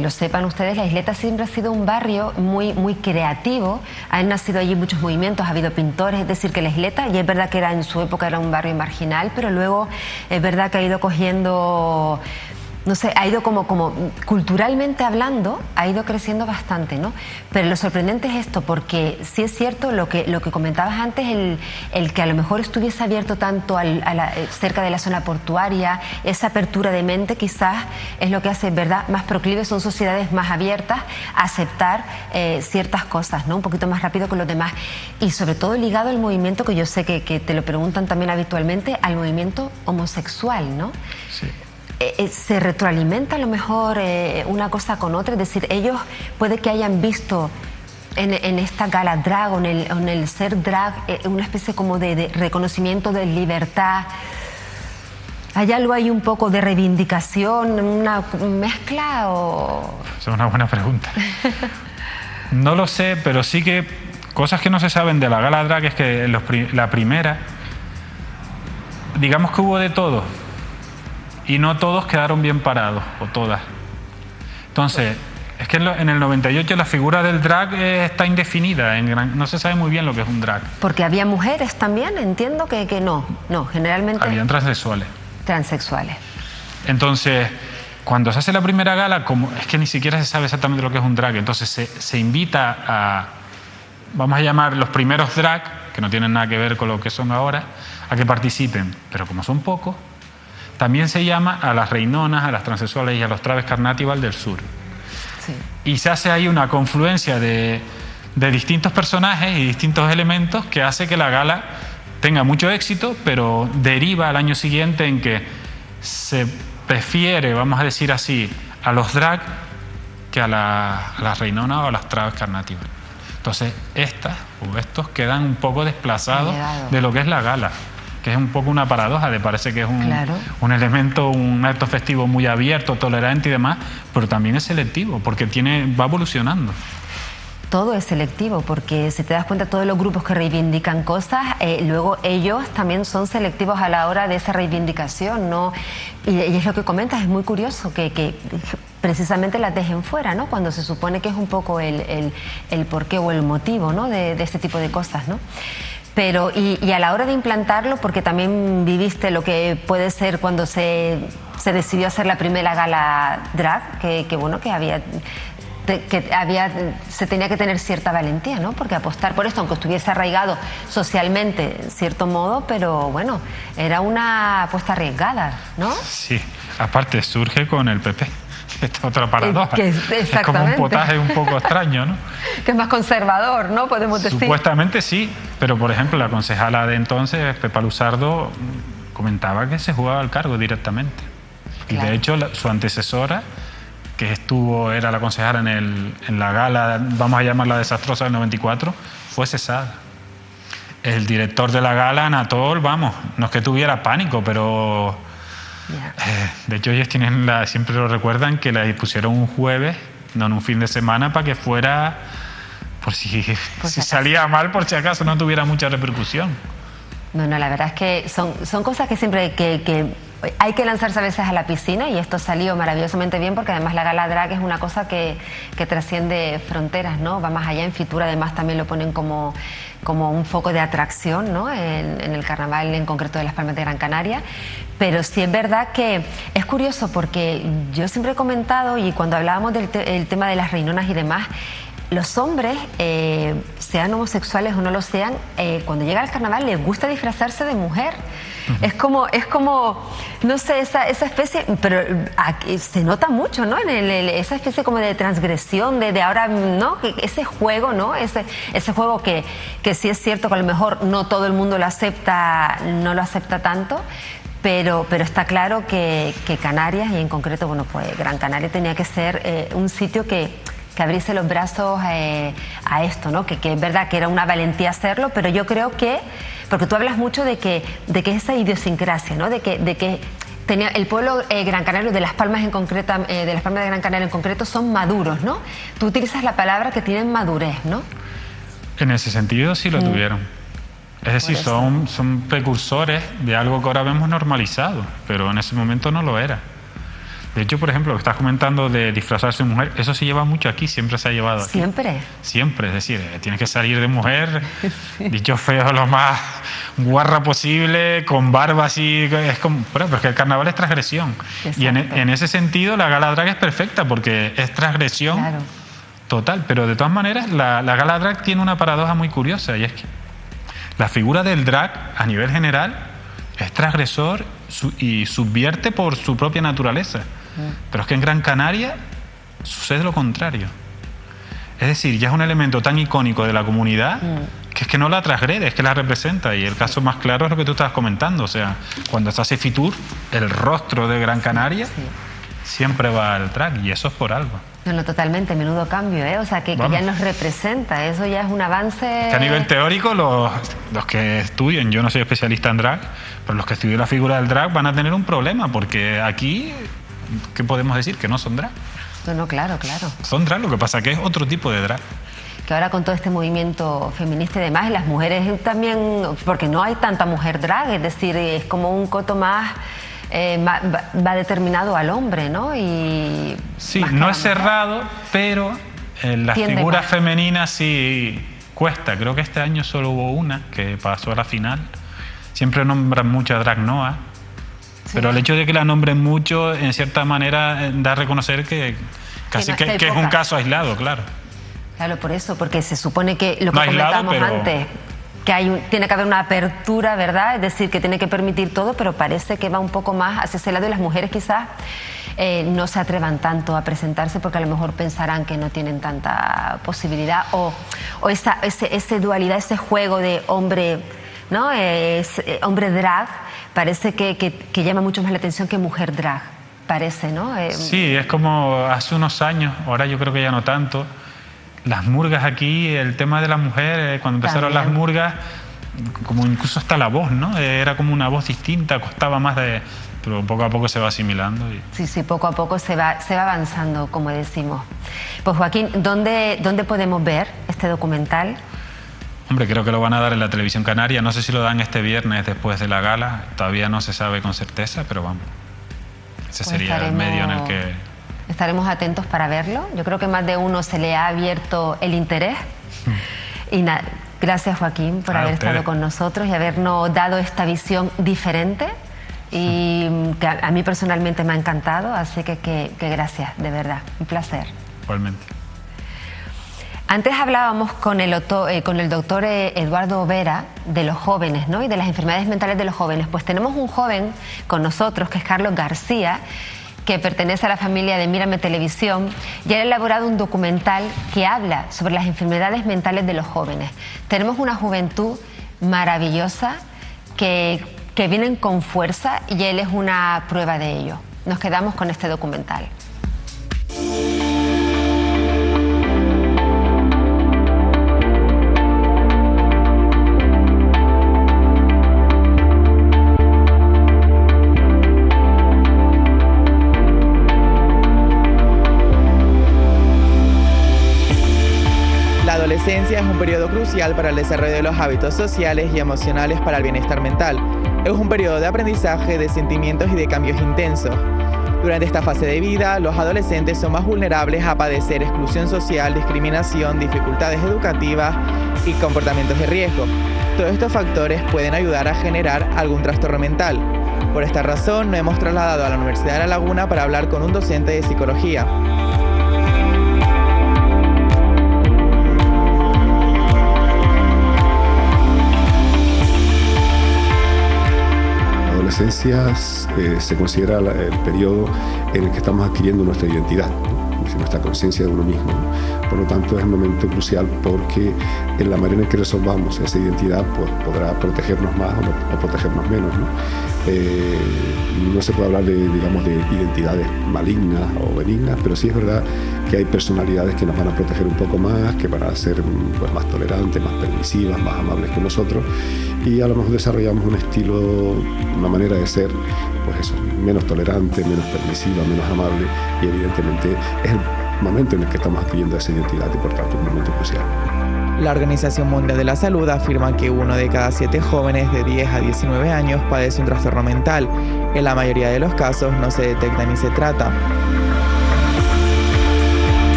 lo sepan ustedes, la isleta siempre ha sido un barrio muy creativo. Han nacido allí muchos movimientos, ha habido pintores, es decir, que la isleta, y es verdad que en su época era un barrio marginal, pero luego es verdad que ha ido cogiendo, no sé, ha ido como culturalmente hablando, ha ido creciendo bastante, ¿no? Pero lo sorprendente es esto, porque sí es cierto lo que comentabas antes, el que a lo mejor estuviese abierto tanto cerca de la zona portuaria, esa apertura de mente quizás es lo que hace, ¿verdad?, más proclive, son sociedades más abiertas a aceptar ciertas cosas, ¿no? Un poquito más rápido que los demás. Y sobre todo ligado al movimiento, que yo sé que te lo preguntan también habitualmente, al movimiento homosexual, ¿no? Sí. Se retroalimenta a lo mejor una cosa con otra, es decir, ellos puede que hayan visto en esta gala drag o en el ser drag una especie como de reconocimiento de libertad. ¿Hay algo ahí un poco de reivindicación, una mezcla o...? Esa es una buena pregunta. No lo sé, pero sí que cosas que no se saben de la gala drag es que la primera, digamos que hubo de todo. Y no todos quedaron bien parados, o todas. Entonces, es que en el 98 la figura del drag está indefinida, no se sabe muy bien lo que es un drag. Porque había mujeres también, entiendo que no, generalmente... Habían transexuales. Transexuales. Entonces, cuando se hace la primera gala, es que ni siquiera se sabe exactamente lo que es un drag, entonces se invita a, vamos a llamar los primeros drag, que no tienen nada que ver con lo que son ahora, a que participen, pero como son pocos, también se llama a las reinonas, a las transexuales y a los Traves Carnatival del sur. Sí. Y se hace ahí una confluencia de distintos personajes y distintos elementos que hace que la gala tenga mucho éxito, pero deriva al año siguiente en que se prefiere, vamos a decir así, a los drag que a las reinonas o a las Traves Carnatival. Entonces, estos quedan un poco desplazados de lo que es la gala, que es un poco una paradoja, parece que es un elemento, un acto festivo muy abierto, tolerante y demás, pero también es selectivo, porque va evolucionando. Todo es selectivo, porque si te das cuenta, todos los grupos que reivindican cosas, luego ellos también son selectivos a la hora de esa reivindicación, ¿no? Y es lo que comentas, es muy curioso que precisamente las dejen fuera, ¿no? Cuando se supone que es un poco el porqué o el motivo, ¿no?, de este tipo de cosas, ¿no? Pero, y a la hora de implantarlo, porque también viviste lo que puede ser cuando se decidió hacer la primera gala drag, se tenía que tener cierta valentía, ¿no? Porque apostar por esto, aunque estuviese arraigado socialmente, en cierto modo, pero bueno, era una apuesta arriesgada, ¿no? Sí, aparte surge con el PP. Esta otra paradoja. Es como un potaje un poco extraño, ¿no? Que es más conservador, ¿no? Podemos decir. Supuestamente sí, pero por ejemplo la concejala de entonces, Pepa Luzardo, comentaba que se jugaba al cargo directamente. Claro. Y de hecho su antecesora, que era la concejala en la gala, vamos a llamarla desastrosa, del 94, fue cesada. el director de la gala, Anatol, vamos, no es que tuviera pánico, pero de hecho ellos tienen siempre lo recuerdan que la pusieron un jueves, no en un fin de semana, para que fuera, por si salía mal, por si acaso no tuviera mucha repercusión. No, la verdad es que son cosas que siempre que hay que lanzarse a veces a la piscina, y esto salió maravillosamente bien porque además la gala drag es una cosa que trasciende fronteras, ¿no? Va más allá. En Fitur además también lo ponen como un foco de atracción, ¿no? En el carnaval en concreto de Las Palmas de Gran Canaria. Pero sí es verdad que es curioso porque yo siempre he comentado, y cuando hablábamos del tema de las reinonas y demás, los hombres, sean homosexuales o no lo sean, cuando llega al carnaval les gusta disfrazarse de mujer. Es como, no sé, esa especie, pero aquí se nota mucho, ¿no? Esa especie como de transgresión, de ahora, ¿no? Ese juego, ¿no? Ese juego que sí es cierto que a lo mejor no todo el mundo lo acepta, no lo acepta tanto. Pero está claro que Canarias, y en concreto, bueno, pues Gran Canaria tenía que ser un sitio que abriese los brazos a esto, ¿no? Que es verdad que era una valentía hacerlo, pero yo creo que, porque tú hablas mucho de que esa idiosincrasia, ¿no? De que tenía el pueblo gran canario de Las Palmas en concreto, de Las Palmas de Gran Canaria en concreto, son maduros, ¿no? Tú utilizas la palabra que tienen madurez, ¿no? En ese sentido sí lo tuvieron. Es decir, son precursores de algo que ahora vemos normalizado, pero en ese momento no lo era. De hecho, por ejemplo, lo que estás comentando de disfrazarse de mujer, eso se lleva mucho aquí, siempre se ha llevado aquí. ¿Siempre? Siempre, es decir, tienes que salir de mujer, dicho feo, lo más guarra posible, con barba así, es como, pero es que el carnaval es transgresión. Exacto. Y en ese sentido la gala drag es perfecta porque es transgresión total, pero de todas maneras la gala drag tiene una paradoja muy curiosa, y es que la figura del drag a nivel general es transgresor y subvierte por su propia naturaleza. Pero es que en Gran Canaria sucede lo contrario. Es decir, ya es un elemento tan icónico de la comunidad que es que no la transgrede, es que la representa. Y el caso más claro es lo que tú estabas comentando. O sea, cuando se hace Fitur, el rostro de Gran Canaria siempre va al drag, y eso es por algo. No, totalmente, menudo cambio, ¿eh? O sea, que ya nos representa, eso ya es un avance... Que a nivel teórico, los que estudian, yo no soy especialista en drag, pero los que estudian la figura del drag van a tener un problema, porque aquí, ¿qué podemos decir? Que no son drag. No, claro. Son drag, lo que pasa que es otro tipo de drag. Que ahora con todo este movimiento feminista y demás, las mujeres también, porque no hay tanta mujer drag, es decir, es como un coto más... va determinado al hombre, ¿no? Y sí, no es cerrado, pero la figura femenina sí cuesta. Creo que este año solo hubo una que pasó a la final. Siempre nombran mucho a Drag Noah, pero el hecho de que la nombren mucho, en cierta manera, da a reconocer que es un caso aislado, claro. Claro, por eso, porque se supone que lo que comentamos antes, que tiene que haber una apertura, ¿verdad? Es decir, que tiene que permitir todo, pero parece que va un poco más hacia ese lado, y las mujeres quizás no se atrevan tanto a presentarse porque a lo mejor pensarán que no tienen tanta posibilidad, o esa dualidad, ese juego de hombre, ¿no? Hombre drag, parece que llama mucho más la atención que mujer drag, parece, ¿no? Sí, es como hace unos años, ahora yo creo que ya no tanto. Las murgas aquí, el tema de la mujer, cuando empezaron las murgas, como incluso hasta la voz, ¿no? Era como una voz distinta, costaba más pero poco a poco se va asimilando. Sí, poco a poco se va avanzando, como decimos. Pues Joaquín, ¿dónde podemos ver este documental? Hombre, creo que lo van a dar en la Televisión Canaria, no sé si lo dan este viernes después de la gala, todavía no se sabe con certeza, pero vamos, ese sería el medio en el que... Estaremos atentos para verlo. Yo creo que más de uno se le ha abierto el interés. Y gracias, Joaquín, por haber estado con nosotros y habernos dado esta visión diferente, y que a mí personalmente me ha encantado, así que gracias, de verdad, un placer. Igualmente. Antes hablábamos con el doctor Eduardo Vera de los jóvenes, ¿no? Y de las enfermedades mentales de los jóvenes. Pues tenemos un joven con nosotros que es Carlos García, que pertenece a la familia de Mírame Televisión, y ha elaborado un documental que habla sobre las enfermedades mentales de los jóvenes. Tenemos una juventud maravillosa que vienen con fuerza, y él es una prueba de ello. Nos quedamos con este documental. adolescencia es un periodo crucial para el desarrollo de los hábitos sociales y emocionales para el bienestar mental. Es un periodo de aprendizaje, de sentimientos y de cambios intensos. Durante esta fase de vida, los adolescentes son más vulnerables a padecer exclusión social, discriminación, dificultades educativas y comportamientos de riesgo. Todos estos factores pueden ayudar a generar algún trastorno mental. Por esta razón, nos hemos trasladado a la Universidad de La Laguna para hablar con un docente de psicología. La adolescencia se considera el periodo en el que estamos adquiriendo nuestra identidad, ¿no? Nuestra conciencia de uno mismo, ¿no? Por lo tanto, es un momento crucial porque en la manera en que resolvamos esa identidad pues, podrá protegernos más o protegernos menos, ¿no? No se puede hablar de identidades malignas o benignas, pero sí es verdad que hay personalidades que nos van a proteger un poco más, que van a ser pues, más tolerantes, más permisivas, más amables con nosotros, y a lo mejor desarrollamos un estilo, una manera de ser, pues eso, menos tolerante, menos permisiva, menos amable, y evidentemente es el momento en el que estamos adquiriendo esa identidad y por tanto un momento crucial. La Organización Mundial de la Salud afirma que 1 de cada 7 jóvenes de 10 a 19 años padece un trastorno mental. En la mayoría de los casos no se detecta ni se trata.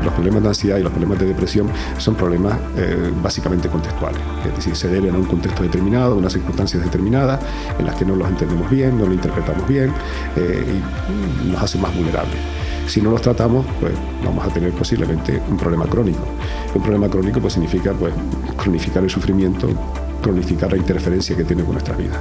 Los problemas de ansiedad y los problemas de depresión son problemas básicamente contextuales, es decir, se deben a un contexto determinado, a unas circunstancias determinadas en las que no los entendemos bien, no los interpretamos bien y nos hace más vulnerables. Si no los tratamos, pues vamos a tener posiblemente un problema crónico. Un problema crónico pues significa pues, cronificar el sufrimiento, cronificar la interferencia que tiene con nuestras vidas.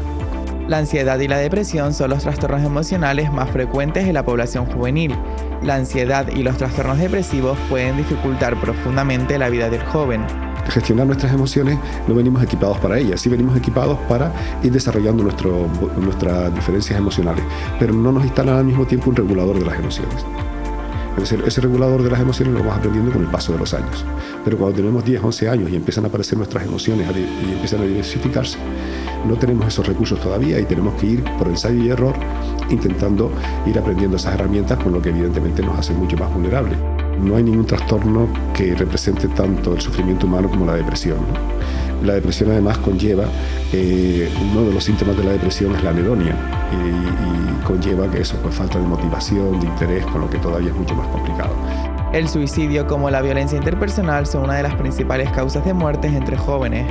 La ansiedad y la depresión son los trastornos emocionales más frecuentes en la población juvenil. La ansiedad y los trastornos depresivos pueden dificultar profundamente la vida del joven. Gestionar nuestras emociones no venimos equipados para ellas, sí venimos equipados para ir desarrollando nuestras diferencias emocionales, pero no nos instalan al mismo tiempo un regulador de las emociones. Es decir, ese regulador de las emociones lo vamos aprendiendo con el paso de los años. Pero cuando tenemos 10, 11 años y empiezan a aparecer nuestras emociones y empiezan a diversificarse, no tenemos esos recursos todavía y tenemos que ir por ensayo y error intentando ir aprendiendo esas herramientas, con lo que evidentemente nos hace mucho más vulnerables. No hay ningún trastorno que represente tanto el sufrimiento humano como la depresión, ¿no? La depresión además conlleva, uno de los síntomas de la depresión es la anedonia y conlleva que eso, pues falta de motivación, de interés, con lo que todavía es mucho más complicado. El suicidio como la violencia interpersonal son una de las principales causas de muertes entre jóvenes.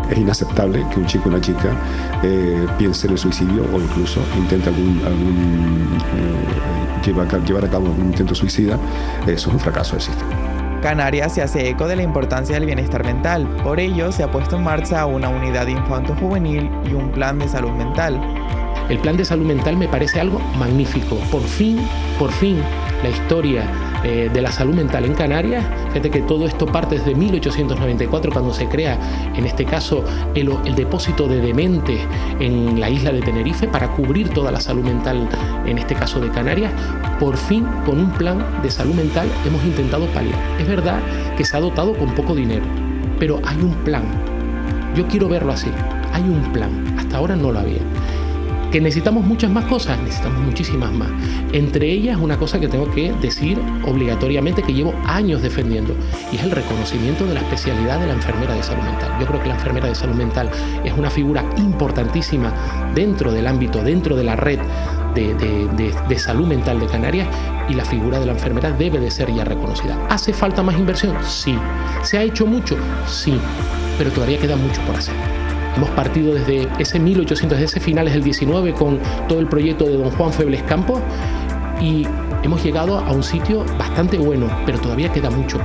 Es inaceptable que un chico o una chica piense en el suicidio o incluso intente llevar a cabo algún intento suicida. Eso es un fracaso del sistema. Canarias se hace eco de la importancia del bienestar mental. Por ello, se ha puesto en marcha una unidad infanto-juvenil y un plan de salud mental. El plan de salud mental me parece algo magnífico. Por fin, la historia de la salud mental en Canarias. Fíjate que todo esto parte desde 1894, cuando se crea, en este caso, el depósito de dementes en la isla de Tenerife para cubrir toda la salud mental, en este caso de Canarias. Por fin, con un plan de salud mental hemos intentado paliar. Es verdad que se ha dotado con poco dinero, pero hay un plan. Yo quiero verlo así. Hay un plan. Hasta ahora no lo había. ¿Que necesitamos muchas más cosas? Necesitamos muchísimas más. Entre ellas, una cosa que tengo que decir obligatoriamente, que llevo años defendiendo, y es el reconocimiento de la especialidad de la enfermera de salud mental. Yo creo que la enfermera de salud mental es una figura importantísima dentro del ámbito, dentro de la red de salud mental de Canarias, y la figura de la enfermera debe de ser ya reconocida. ¿Hace falta más inversión? Sí. ¿Se ha hecho mucho? Sí. Pero todavía queda mucho por hacer. Hemos partido desde desde ese finales del 19 con todo el proyecto de don Juan Febles Campos y hemos llegado a un sitio bastante bueno, pero todavía queda mucho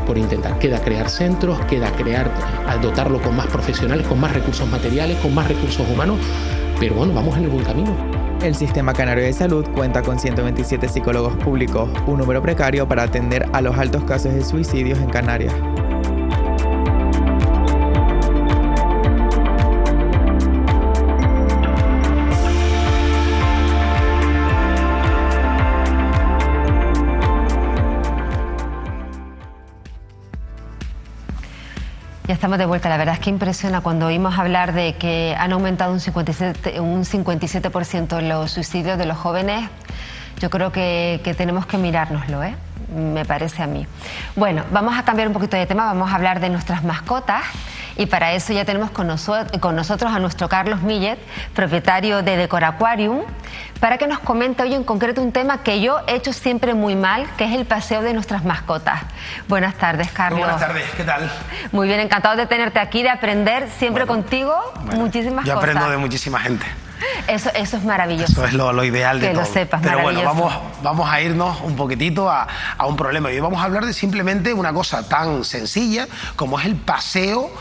por intentar. Queda crear centros, queda dotarlo con más profesionales, con más recursos materiales, con más recursos humanos, pero bueno, vamos en el buen camino. El Sistema Canario de Salud cuenta con 127 psicólogos públicos, un número precario para atender a los altos casos de suicidios en Canarias. Ya estamos de vuelta. La verdad es que impresiona cuando oímos hablar de que han aumentado un 57% los suicidios de los jóvenes. Yo creo que tenemos que mirárnoslo, me parece a mí. Bueno, vamos a cambiar un poquito de tema, vamos a hablar de nuestras mascotas. Y para eso ya tenemos con nosotros a nuestro Carlos Millet, propietario de Decoraquarium, para que nos comente hoy en concreto un tema que yo he hecho siempre muy mal, que es el paseo de nuestras mascotas. Buenas tardes, Carlos. Buenas tardes, ¿qué tal? Muy bien, encantado de tenerte aquí, de aprender siempre contigo muchísimas yo cosas. Yo aprendo de muchísima gente. Eso es maravilloso. Eso es lo ideal de todo. Que lo sepas, pero maravilloso. bueno, vamos a irnos un poquitito a un problema. Y hoy vamos a hablar de simplemente una cosa tan sencilla como es el paseo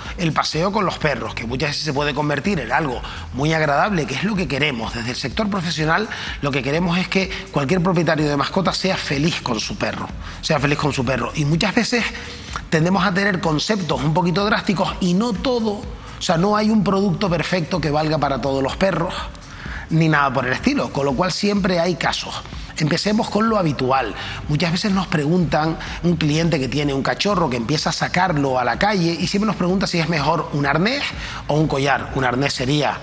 con los perros, que muchas veces se puede convertir en algo muy agradable, que es lo que queremos. Desde el sector profesional, lo que queremos es que cualquier propietario de mascota sea feliz con su perro. Y muchas veces tendemos a tener conceptos un poquito drásticos y no todo. O sea, no hay un producto perfecto que valga para todos los perros, ni nada por el estilo, con lo cual siempre hay casos. Empecemos con lo habitual. Muchas veces nos preguntan, un cliente que tiene un cachorro que empieza a sacarlo a la calle y siempre nos pregunta si es mejor un arnés o un collar. Un arnés sería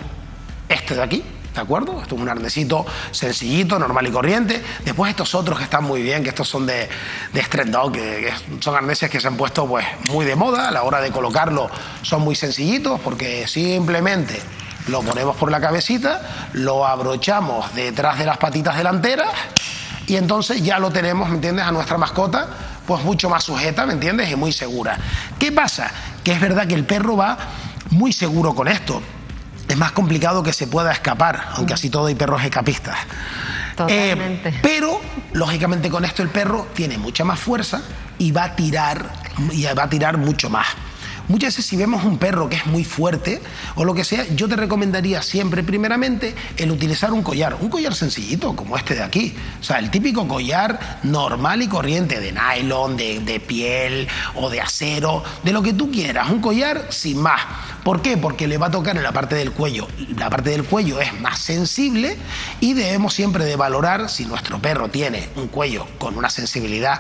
este de aquí, ¿de acuerdo? Esto es un arnesito sencillito, normal y corriente. Después estos otros que están muy bien, que estos son de Stray Dog, que son arneses que se han puesto pues muy de moda. A la hora de colocarlo son muy sencillitos porque simplemente lo ponemos por la cabecita, lo abrochamos detrás de las patitas delanteras y entonces ya lo tenemos, ¿me entiendes?, a nuestra mascota pues mucho más sujeta, ¿me entiendes?, y muy segura. ¿Qué pasa? Que es verdad que el perro va muy seguro con esto. Es más complicado que se pueda escapar, aunque así todo hay perros escapistas. Totalmente. Pero, lógicamente, con esto el perro tiene mucha más fuerza y va a tirar mucho más. Muchas veces si vemos un perro que es muy fuerte o lo que sea, yo te recomendaría siempre, primeramente, el utilizar un collar sencillito, como este de aquí. O sea, el típico collar normal y corriente, de nylon, de piel o de acero, de lo que tú quieras. Un collar sin más. ¿Por qué? Porque le va a tocar en la parte del cuello. La parte del cuello es más sensible y debemos siempre de valorar si nuestro perro tiene un cuello con una sensibilidad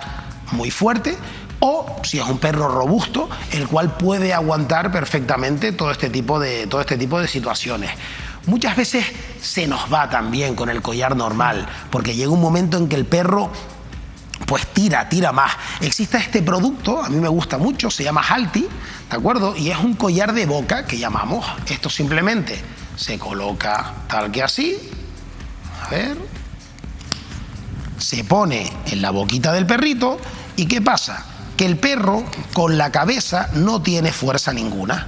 muy fuerte, o si es un perro robusto, el cual puede aguantar perfectamente todo este tipo de situaciones. Muchas veces se nos va también con el collar normal, porque llega un momento en que el perro pues tira más. Existe este producto, a mí me gusta mucho, se llama Halti, ¿de acuerdo? Y es un collar de boca que llamamos. Esto simplemente se coloca tal que así, a ver, se pone en la boquita del perrito. ¿Y qué pasa? Que el perro con la cabeza no tiene fuerza ninguna.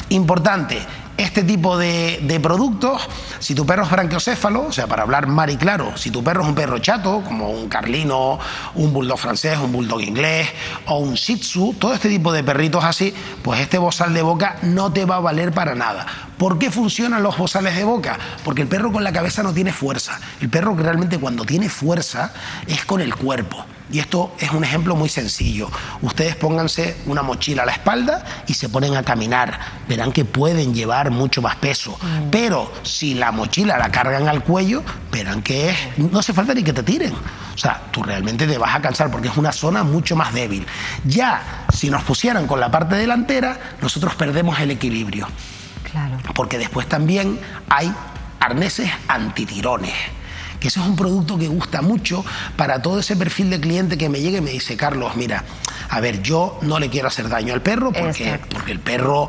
Importante, este tipo de productos, si tu perro es branquiocéfalo, o sea, para hablar mar y claro, si tu perro es un perro chato, como un carlino, un bulldog francés, un bulldog inglés o un shih tzu, todo este tipo de perritos así, pues este bozal de boca no te va a valer para nada. ¿Por qué funcionan los bozales de boca? Porque el perro con la cabeza no tiene fuerza. El perro realmente cuando tiene fuerza es con el cuerpo. Y esto es un ejemplo muy sencillo. Ustedes pónganse una mochila a la espalda y se ponen a caminar. Verán que pueden llevar mucho más peso. Pero si la mochila la cargan al cuello, verán que no hace falta ni que te tiren. O sea, tú realmente te vas a cansar porque es una zona mucho más débil. Ya, si nos pusieran con la parte delantera, nosotros perdemos el equilibrio. Claro. Porque después también hay arneses antitirones, que ese es un producto que gusta mucho para todo ese perfil de cliente que me llega y me dice: Carlos, mira, a ver, yo no le quiero hacer daño al perro porque el perro,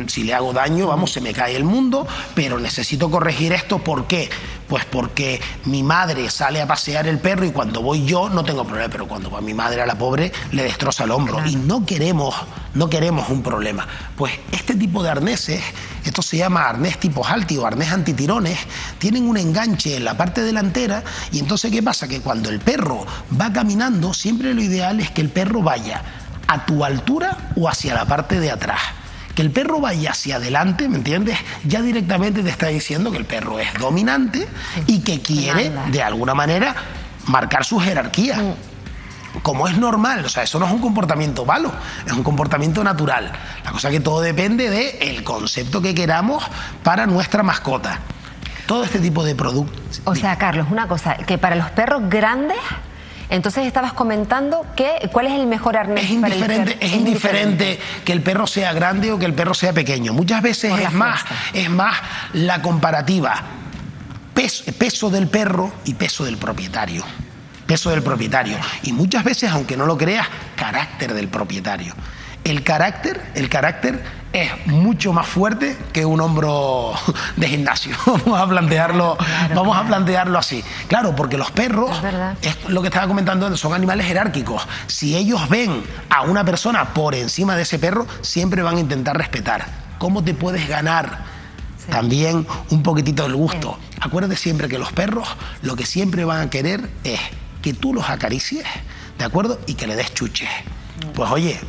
si le hago daño, vamos, se me cae el mundo, pero necesito corregir esto. ¿Por qué? Pues porque mi madre sale a pasear el perro y cuando voy yo no tengo problema, pero cuando va mi madre, a la pobre le destroza el hombro. Claro. Y no queremos un problema. Pues este tipo de arneses, esto se llama arnés tipo Halti o arnés antitirones, tienen un enganche en la parte delantera y entonces ¿qué pasa? Que cuando el perro va caminando, siempre lo ideal es que el perro vaya a tu altura o hacia la parte de atrás. Que el perro vaya hacia adelante, ¿me entiendes? Ya directamente te está diciendo que el perro es dominante y que quiere, de alguna manera, marcar su jerarquía. Como es normal, o sea, eso no es un comportamiento malo, es un comportamiento natural. La cosa es que todo depende del concepto que queramos para nuestra mascota. Todo este tipo de productos. O sea, Carlos, una cosa, que para los perros grandes, entonces estabas comentando que ¿cuál es el mejor arnés para el perro? Es indiferente que el perro sea grande o que el perro sea pequeño. Muchas veces es más la comparativa. peso del perro y peso del propietario. Peso del propietario. Y muchas veces, aunque no lo creas, carácter del propietario. El carácter es mucho más fuerte que un hombro de gimnasio. Vamos a plantearlo así. Claro, porque los perros, es lo que estaba comentando antes, son animales jerárquicos. Si ellos ven a una persona por encima de ese perro, siempre van a intentar respetar. ¿Cómo te puedes ganar? Sí. También un poquitito del gusto. Sí. Acuérdate siempre que los perros lo que siempre van a querer es que tú los acaricies, ¿de acuerdo? Y que le des chuches. Pues oye,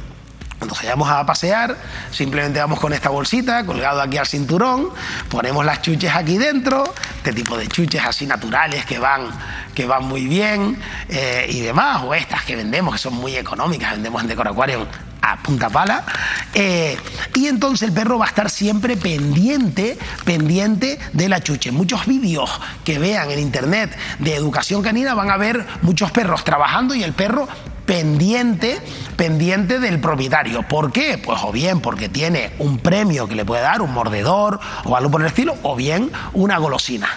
cuando vayamos a pasear, simplemente vamos con esta bolsita colgado aquí al cinturón, ponemos las chuches aquí dentro, este tipo de chuches así naturales que van muy bien y demás, o estas que vendemos que son muy económicas, vendemos en Decor Aquarium a punta pala, y entonces el perro va a estar siempre pendiente de la chuche. Muchos vídeos que vean en internet de educación canina van a ver muchos perros trabajando y el perro pendiente del propietario. ¿Por qué? Pues o bien porque tiene un premio que le puede dar, un mordedor o algo por el estilo, o bien una golosina.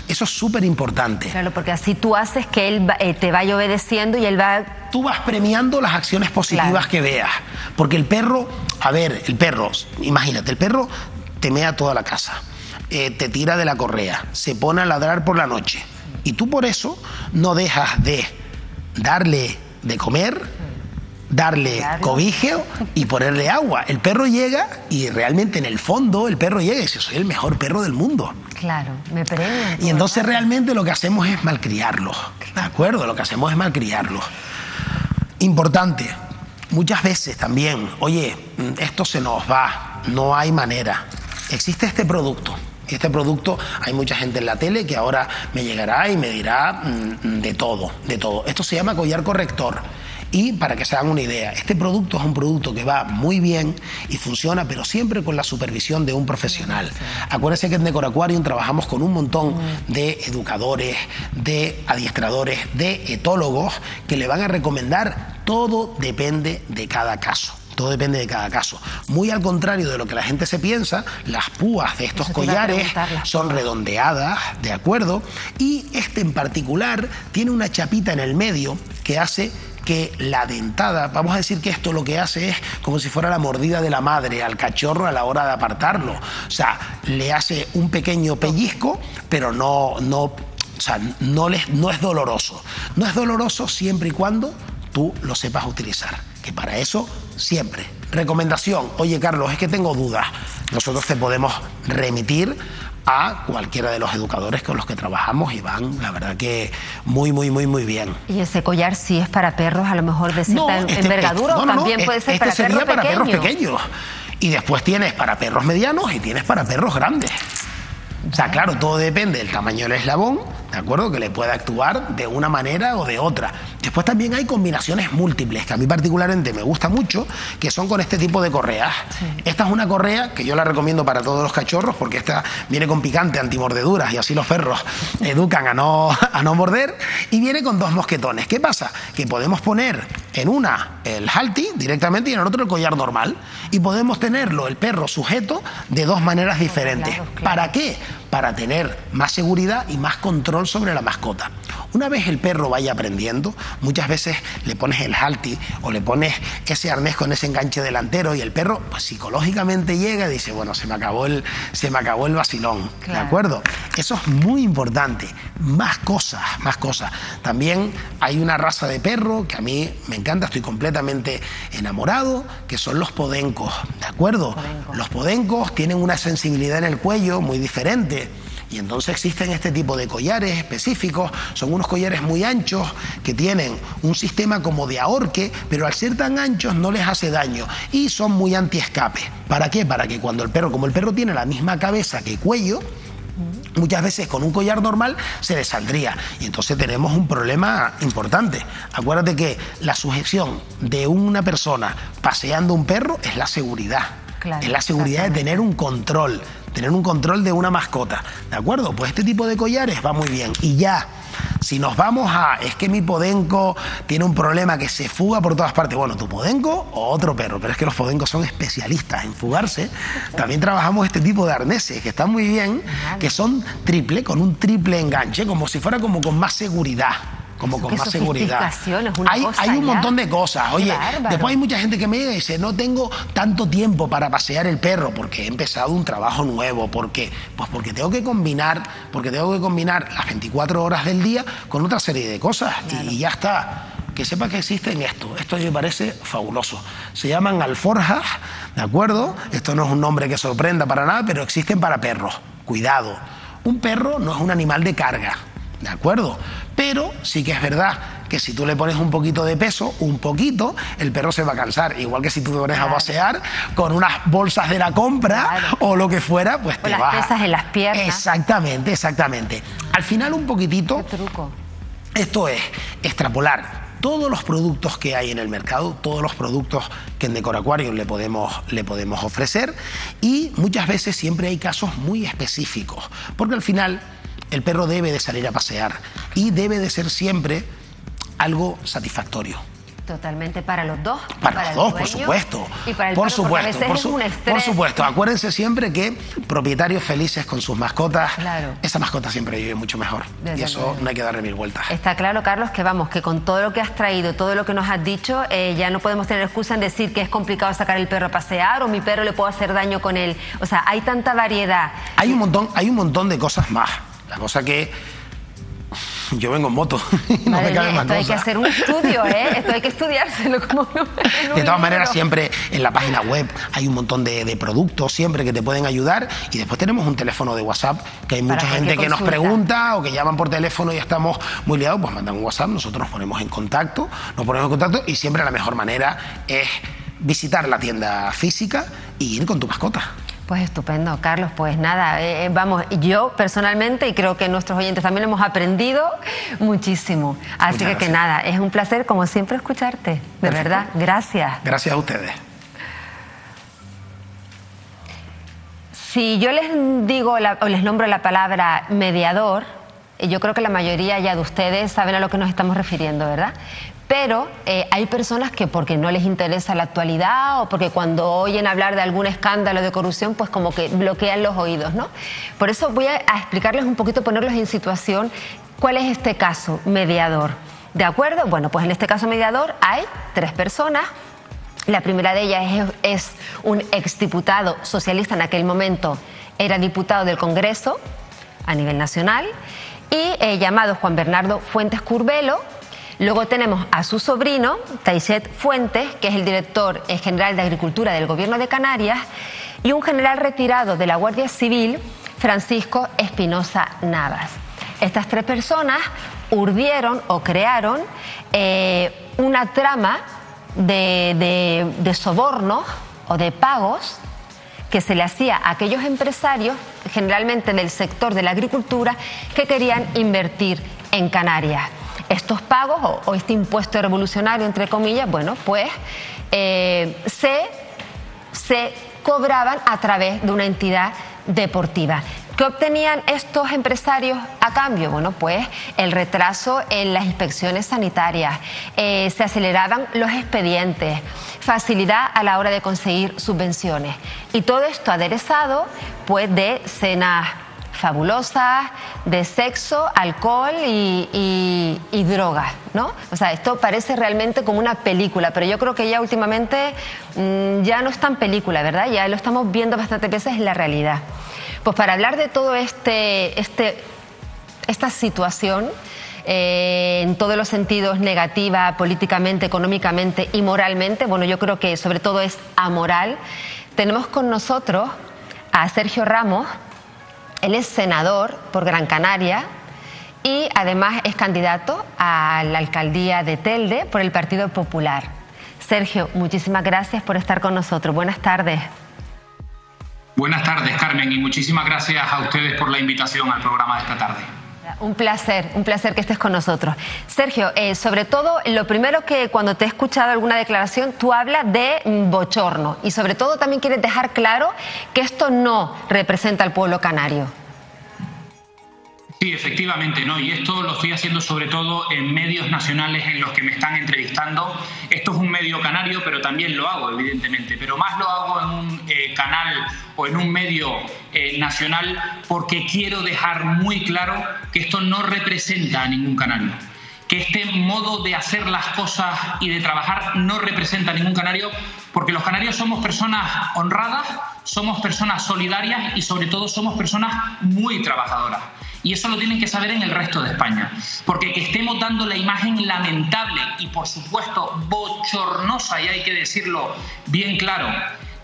Eso es súper importante. Claro, porque así tú haces que él te vaya obedeciendo y él va... Tú vas premiando las acciones positivas que veas. Porque el perro, imagínate, el perro te mea toda la casa, te tira de la correa, se pone a ladrar por la noche. Y tú por eso no dejas de darle de comer, darle cobijo y ponerle agua. El perro llega y realmente en el fondo el perro llega y dice, soy el mejor perro del mundo. Claro, me premian. Y entonces realmente lo que hacemos es malcriarlos, ¿de acuerdo? Lo que hacemos es malcriarlos. Importante, muchas veces también, oye, esto se nos va, no hay manera. Existe este producto. Y este producto, hay mucha gente en la tele que ahora me llegará y me dirá de todo. Esto se llama collar corrector. Y para que se hagan una idea, este producto es un producto que va muy bien y funciona, pero siempre con la supervisión de un profesional. Acuérdense que en Decor Aquarium trabajamos con un montón de educadores, de adiestradores, de etólogos que le van a recomendar. Todo depende de cada caso. Todo depende de cada caso. Muy al contrario de lo que la gente se piensa, las púas de estos collares son redondeadas, ¿de acuerdo? Y este en particular tiene una chapita en el medio que hace que la dentada, vamos a decir que esto lo que hace es como si fuera la mordida de la madre al cachorro a la hora de apartarlo. O sea, le hace un pequeño pellizco, pero no es doloroso. No es doloroso siempre y cuando tú lo sepas utilizar. Que para eso siempre. Recomendación, oye Carlos, es que tengo dudas. Nosotros te podemos remitir a cualquiera de los educadores con los que trabajamos y van, la verdad que muy bien. ¿Y ese collar sí es para perros a lo mejor de cierta envergadura o también puede ser para perros pequeños? Para perros pequeños. Y después tienes para perros medianos y tienes para perros grandes. O sea, claro, todo depende del tamaño del eslabón, ¿de acuerdo? Que le pueda actuar de una manera o de otra. Después también hay combinaciones múltiples, que a mí particularmente me gusta mucho, que son con este tipo de correas. Sí. Esta es una correa que yo la recomiendo para todos los cachorros, porque esta viene con picante, antimordeduras, y así los perros educan a no morder, y viene con dos mosquetones. ¿Qué pasa? Que podemos poner en una el halti directamente y en el otro el collar normal, y podemos tenerlo, el perro sujeto, de dos maneras diferentes. Claro. ¿Para qué? Para tener más seguridad y más control sobre la mascota. Una vez el perro vaya aprendiendo, muchas veces le pones el halti o le pones ese arnés con ese enganche delantero y el perro pues, psicológicamente llega y dice, bueno, se me acabó el vacilón, claro. ¿De acuerdo? Eso es muy importante. Más cosas. También hay una raza de perro que a mí me encanta, estoy completamente enamorado, que son los podencos, ¿de acuerdo? Los podencos tienen una sensibilidad en el cuello muy diferente. Y entonces existen este tipo de collares específicos, son unos collares muy anchos que tienen un sistema como de ahorque, pero al ser tan anchos no les hace daño y son muy anti-escape. ¿Para qué? Para que cuando como el perro tiene la misma cabeza que cuello, muchas veces con un collar normal se le saldría y entonces tenemos un problema importante. Acuérdate que la sujeción de una persona paseando un perro es la seguridad. Claro, es la seguridad de tener un control de una mascota, ¿de acuerdo? Pues este tipo de collares va muy bien. Y ya Si nos vamos a, es que mi podenco tiene un problema que se fuga por todas partes. Bueno, tu podenco o otro perro, pero es que los podencos son especialistas en fugarse. También trabajamos este tipo de arneses que están muy bien, que son triple, con un triple enganche, como si fuera como con más seguridad. Como con más seguridad. Hay un montón de cosas. Oye, después hay mucha gente que me dice, no tengo tanto tiempo para pasear el perro porque he empezado un trabajo nuevo. ¿Por qué? Pues porque tengo que combinar las 24 horas del día con otra serie de cosas. Claro. Y ya está. Que sepa que existen esto. Esto me parece fabuloso. Se llaman alforjas, ¿de acuerdo? Esto no es un nombre que sorprenda para nada, pero existen para perros. Cuidado. Un perro no es un animal de carga. ¿De acuerdo? Pero sí que es verdad que si tú le pones un poquito de peso, el perro se va a cansar. Igual que si tú te pones a pasear con unas bolsas de la compra o lo que fuera, pues te vas. Las pesas en las piernas. Exactamente, exactamente. Al final un poquitito, ¿qué truco? Esto es extrapolar todos los productos que hay en el mercado, todos los productos que en Decor Aquarium le podemos ofrecer, y muchas veces siempre hay casos muy específicos, porque al final el perro debe de salir a pasear y debe de ser siempre algo satisfactorio. Totalmente, para los dos. Para los dos, por supuesto. Y para el perro, porque a veces es un estrés. Por supuesto. Acuérdense siempre que propietarios felices con sus mascotas, claro, esa mascota siempre vive mucho mejor. Y eso no hay que darle mil vueltas. Está claro, Carlos, que vamos, que con todo lo que has traído, todo lo que nos has dicho, ya no podemos tener excusa en decir que es complicado sacar el perro a pasear o mi perro le puedo hacer daño con él. O sea, hay tanta variedad. Hay un montón de cosas más. La cosa que yo vengo en moto. No me cabe más esto hay que hacer un estudio, ¿eh? Esto hay que estudiárselo como de todas maneras, siempre en la página web hay un montón de productos siempre que te pueden ayudar, y después tenemos un teléfono de WhatsApp, que hay mucha gente que nos pregunta o que llaman por teléfono y ya estamos muy liados, pues mandan un WhatsApp, nosotros nos ponemos en contacto, y siempre la mejor manera es visitar la tienda física y ir con tu mascota. Pues estupendo, Carlos. Pues nada, vamos, yo personalmente, y creo que nuestros oyentes también hemos aprendido muchísimo. Así que nada, es un placer, como siempre, escucharte. De Perfecto. Verdad, gracias. Gracias a ustedes. Si yo les digo o les nombro la palabra mediador, yo creo que la mayoría ya de ustedes saben a lo que nos estamos refiriendo, ¿verdad? Pero hay personas que porque no les interesa la actualidad o porque cuando oyen hablar de algún escándalo de corrupción, pues como que bloquean los oídos, ¿no? Por eso voy a explicarles un poquito, ponerlos en situación, cuál es este caso mediador. ¿De acuerdo? Bueno, pues en este caso mediador hay 3 personas. La primera de ellas es un exdiputado socialista, en aquel momento era diputado del Congreso a nivel nacional, y llamado Juan Bernardo Fuentes Curbelo. Luego tenemos a su sobrino, Taixet Fuentes, que es el director general de Agricultura del Gobierno de Canarias, y un general retirado de la Guardia Civil, Francisco Espinosa Navas. Estas 3 personas urdieron o crearon una trama de sobornos o de pagos que se le hacía a aquellos empresarios, generalmente del sector de la agricultura, que querían invertir en Canarias. Estos pagos o este impuesto revolucionario, entre comillas, bueno, pues se cobraban a través de una entidad deportiva. ¿Qué obtenían estos empresarios a cambio? Bueno, pues el retraso en las inspecciones sanitarias, se aceleraban los expedientes, facilidad a la hora de conseguir subvenciones. Y todo esto aderezado pues de cenas fabulosas, de sexo, alcohol y drogas, ¿no? O sea, esto parece realmente como una película, pero yo creo que ya últimamente ya no es tan película, ¿verdad? Ya lo estamos viendo bastantes veces en la realidad. Pues para hablar de todo esta situación, en todos los sentidos, negativa, políticamente, económicamente y moralmente, bueno, yo creo que sobre todo es amoral, tenemos con nosotros a Sergio Ramos. Él es senador por Gran Canaria y además es candidato a la alcaldía de Telde por el Partido Popular. Sergio, muchísimas gracias por estar con nosotros. Buenas tardes. Buenas tardes, Carmen, y muchísimas gracias a ustedes por la invitación al programa de esta tarde. Un placer que estés con nosotros. Sergio, sobre todo, lo primero que cuando te he escuchado alguna declaración, tú hablas de bochorno y sobre todo también quieres dejar claro que esto no representa al pueblo canario. Sí, efectivamente, ¿no? Y esto lo estoy haciendo sobre todo en medios nacionales en los que me están entrevistando. Esto es un medio canario, pero también lo hago, evidentemente. Pero más lo hago en un canal o en un medio nacional porque quiero dejar muy claro que esto no representa a ningún canario. Que este modo de hacer las cosas y de trabajar no representa a ningún canario, porque los canarios somos personas honradas, somos personas solidarias y sobre todo somos personas muy trabajadoras. Y eso lo tienen que saber en el resto de España. Porque que estemos dando la imagen lamentable y, por supuesto, bochornosa, y hay que decirlo bien claro,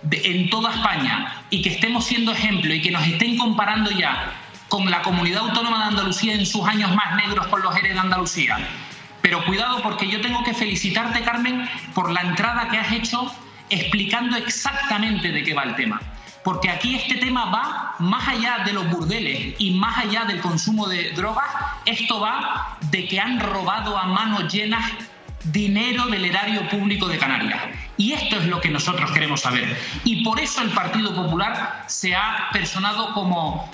en toda España, y que estemos siendo ejemplo y que nos estén comparando ya con la comunidad autónoma de Andalucía en sus años más negros con los ERE de Andalucía. Pero cuidado, porque yo tengo que felicitarte, Carmen, por la entrada que has hecho explicando exactamente de qué va el tema. Porque aquí este tema va más allá de los burdeles y más allá del consumo de drogas. Esto va de que han robado a manos llenas dinero del erario público de Canarias. Y esto es lo que nosotros queremos saber. Y por eso el Partido Popular se ha personado como